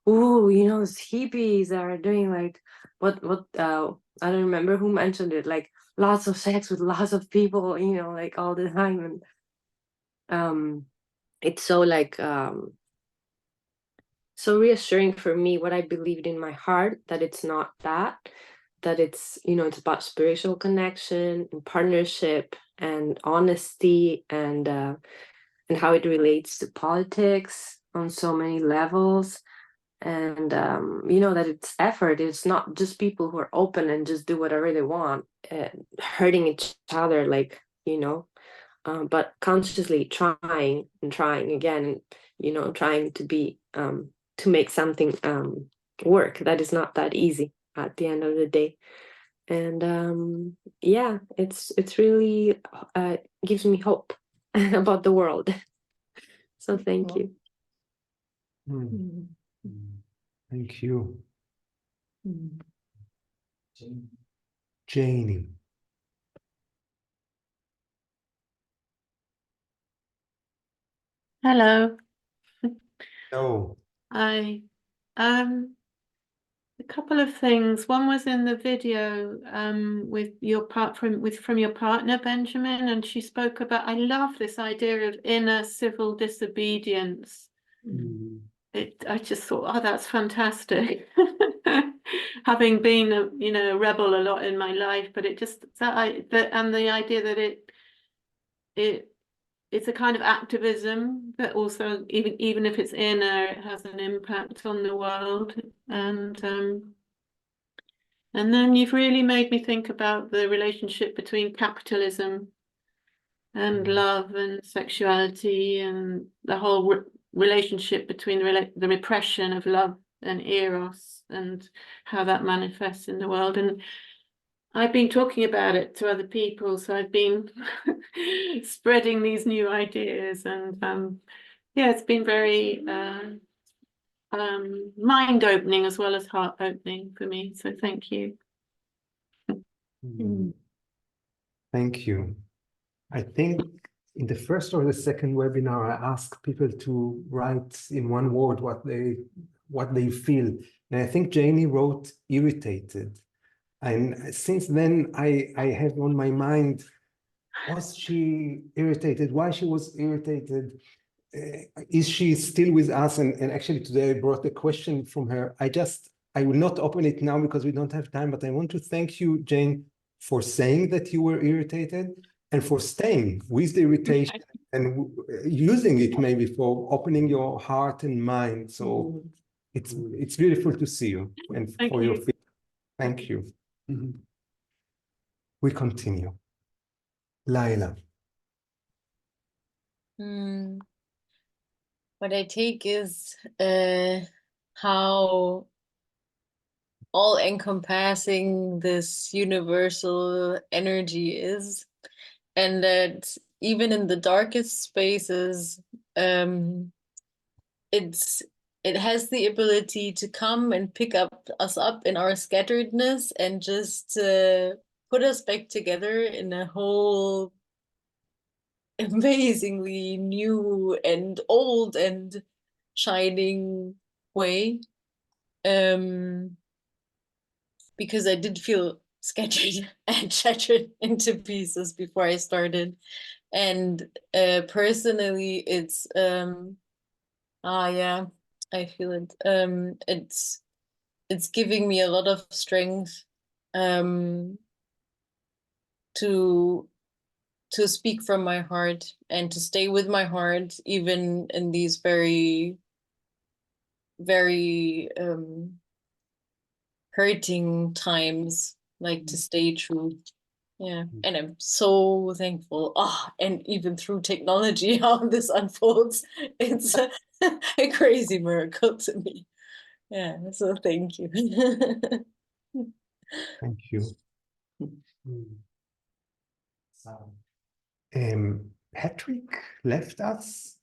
oh, you know, those hippies are doing like, I don't remember who mentioned it, like lots of sex with lots of people, you know, like all the time. And it's so like so reassuring for me what I believed in my heart, that it's not that it's, you know, it's about spiritual connection and partnership and honesty and how it relates to politics on so many levels. And you know, that it's effort. It's not just people who are open and just do whatever they want, hurting each other, like, you know, but consciously trying and trying again, and, you know, trying to be to make something work that is not that easy at the end of the day. And yeah, it's really gives me hope about the world. So thank you. Thank you. Janie. Hello. Oh. Hi. A couple of things. One was in the video with your from your partner Benjamin, and she spoke about, I love this idea of inner civil disobedience. I just thought, oh, that's fantastic. Having been a rebel a lot in my life, but it just and the idea that it's a kind of activism, but also even if it's inner, it has an impact on the world. And then you've really made me think about the relationship between capitalism and love and sexuality, and the whole relationship between the repression of love and eros, and how that manifests in the world. And I've been talking about it to other people, so I've been spreading these new ideas, and yeah, it's been very mind-opening as well as heart-opening for me. So thank you. Thank you. I think in the first or the second webinar, I asked people to write in one word what they feel. And I think Janie wrote irritated. And since then, I have on my mind, was she irritated? Why she was irritated? Is she still with us? And actually today I brought a question from her. I will not open it now because we don't have time, but I want to thank you, Jane, for saying that you were irritated and for staying with the irritation and using it maybe for opening your heart and mind. So it's beautiful to see you and for your feedback. Thank you. We continue. Laila. What I take is how all-encompassing this universal energy is, and that even in the darkest spaces, it has the ability to come and pick us up in our scatteredness and just put us back together in a whole amazingly new and old and shining way. Because I did feel scattered and shattered into pieces before I started. And personally, it's yeah, I feel it. It's giving me a lot of strength to speak from my heart and to stay with my heart, even in these very, very hurting times, like to stay true. Yeah, and I'm so thankful. And even through technology, how this unfolds, it's a crazy miracle to me. Yeah, so thank you. Thank you. Patrick left us.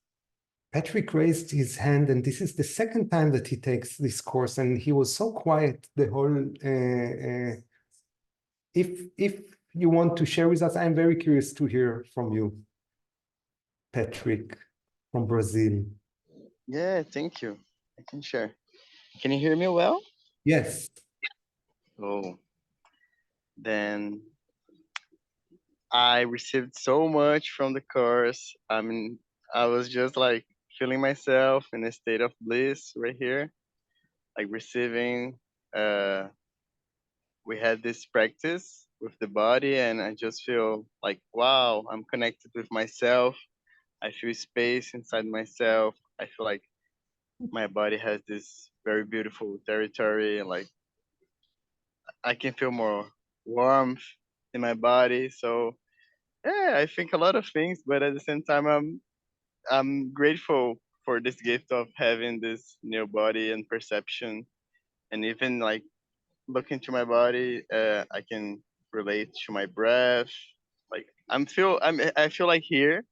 Patrick raised his hand, and this is the second time that he takes this course, and he was so quiet the whole. If you want to share with us, I'm very curious to hear from you, Patrick, from Brazil. Yeah, thank you. I can share. Can you hear me well? Yes. Oh, then I received so much from the course. I mean, I was just like feeling myself in a state of bliss right here, like receiving. Uh, we had this practice with the body, and I just feel like, wow, I'm connected with myself. I feel space inside myself. I feel like my body has this very beautiful territory, and like I can feel more warmth in my body. So yeah, I think a lot of things, but at the same time, I'm grateful for this gift of having this new body and perception, and even like looking to my body, I can relate to my breath. Like I feel like here,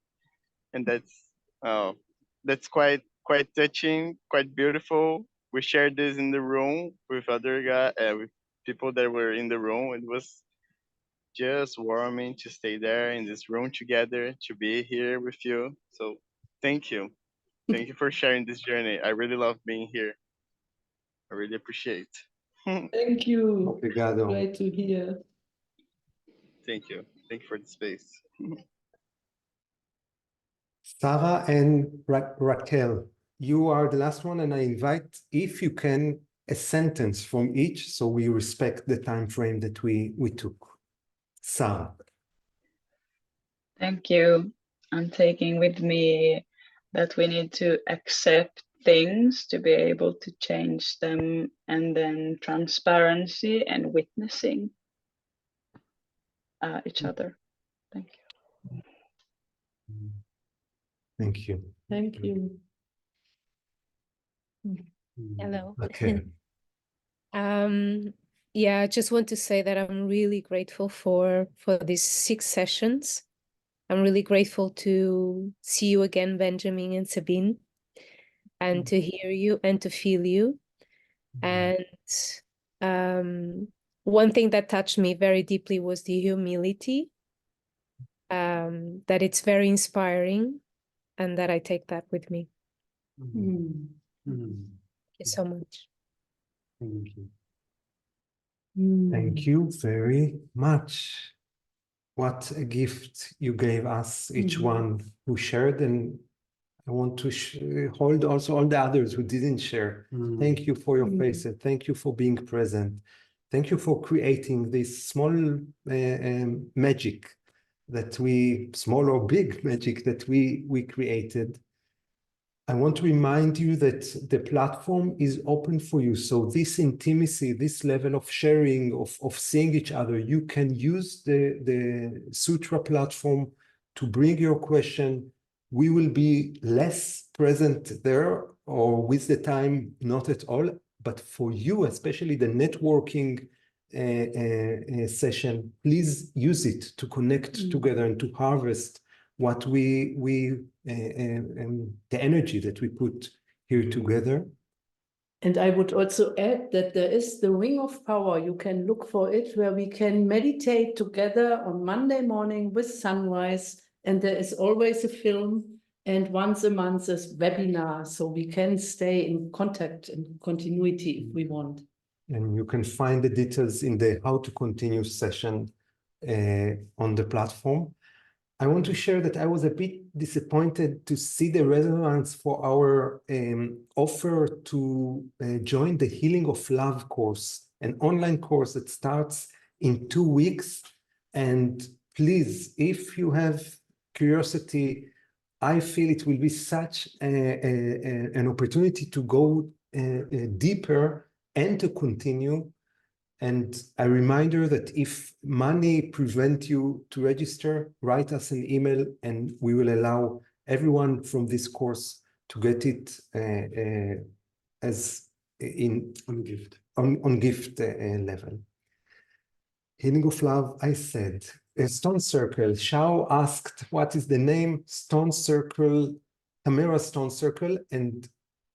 and oh, that's quite touching, quite beautiful. We shared this in the room with with people that were in the room. It was just warming to stay there in this room together, to be here with you. So thank you. Thank you for sharing this journey. I really love being here. I really appreciate. Thank you. Obrigado. Great to hear. Thank you. Thank you for the space. Sarah and Raquel, you are the last one, and I invite, if you can, a sentence from each, so we respect the time frame that we took. Sarah. Thank you. I'm taking with me that we need to accept things to be able to change them, and then transparency and witnessing each other. Thank you. Thank you. Thank you. Hello. Okay. Yeah, I just want to say that I'm really grateful for these 6 sessions. I'm really grateful to see you again, Benjamin and Sabine, and to hear you and to feel you. And one thing that touched me very deeply was the humility, that it's very inspiring, and that I take that with me. Thank you so much. Thank you. Thank you very much. What a gift you gave us, each one who shared, and I want to hold also all the others who didn't share. Thank you for your faces. Thank you for being present. Thank you for creating this small magic that small or big magic that we created. I want to remind you that the platform is open for you. So this intimacy, this level of sharing, of seeing each other, you can use the Sutra platform to bring your question. We will be less present there, or with the time, not at all. But for you, especially the networking session, please use it to connect together and to harvest what the energy that we put here together. And I would also add that there is the Ring of Power. You can look for it, where we can meditate together on Monday morning with sunrise. And there is always a film, and once a month is webinar, so we can stay in contact and continuity if we want. And you can find the details in the How to Continue session on the platform. I want to share that I was a bit disappointed to see the resonance for our offer to join the Healing of Love course, an online course that starts in 2 weeks. And please, if you have curiosity, I feel it will be such an opportunity to go deeper and to continue. And a reminder that if money prevents you to register, write us an email and we will allow everyone from this course to get it as on gift level. Healing of Love, I said. Stone Circle. Shao asked, what is the name? Stone Circle, Tamara Stone Circle, and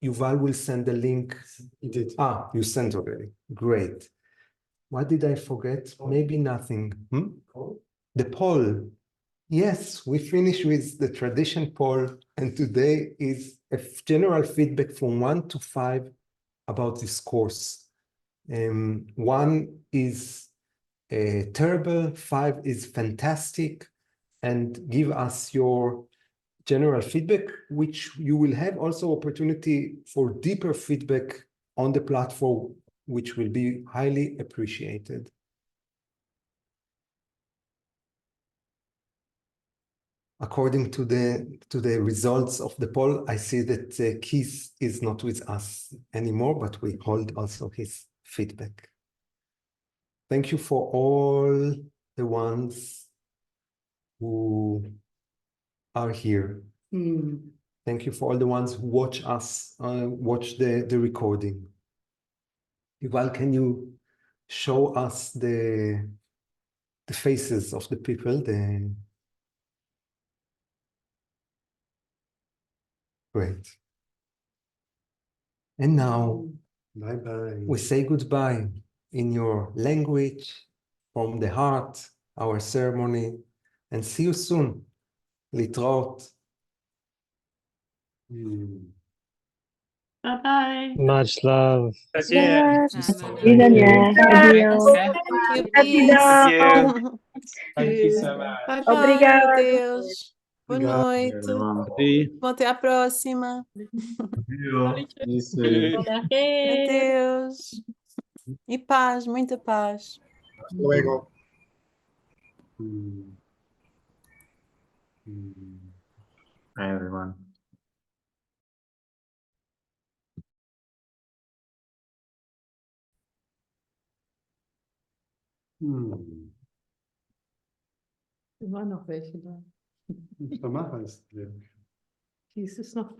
Yuval will send the link. He did. You sent already. Great. What did I forget? Maybe nothing. The poll. Yes, we finished with the tradition poll, and today is a general feedback from 1 to 5 about this course. 1 is terrible, 5 is fantastic, and give us your general feedback, which you will have also opportunity for deeper feedback on the platform, which will be highly appreciated. According to the results of the poll, I see that Keith is not with us anymore, but we hold also his feedback. Thank you for all the ones who are here. Thank you for all the ones who watch us, watch the recording. Yuval, can you show us the faces of the people? Great. And now, bye-bye. We say goodbye in your language, from the heart, our ceremony, and see you soon. להתראות. Bye-bye. Much love. Thank you. Thank you so much. Bye bye, Obrigado. adeus. Boa Obrigado. noite. Até à próxima. Isso. Adeus. E paz, muita paz. Hasta luego. Hi, everyone. Immer noch welche da. Tamara ist Dies ist noch da.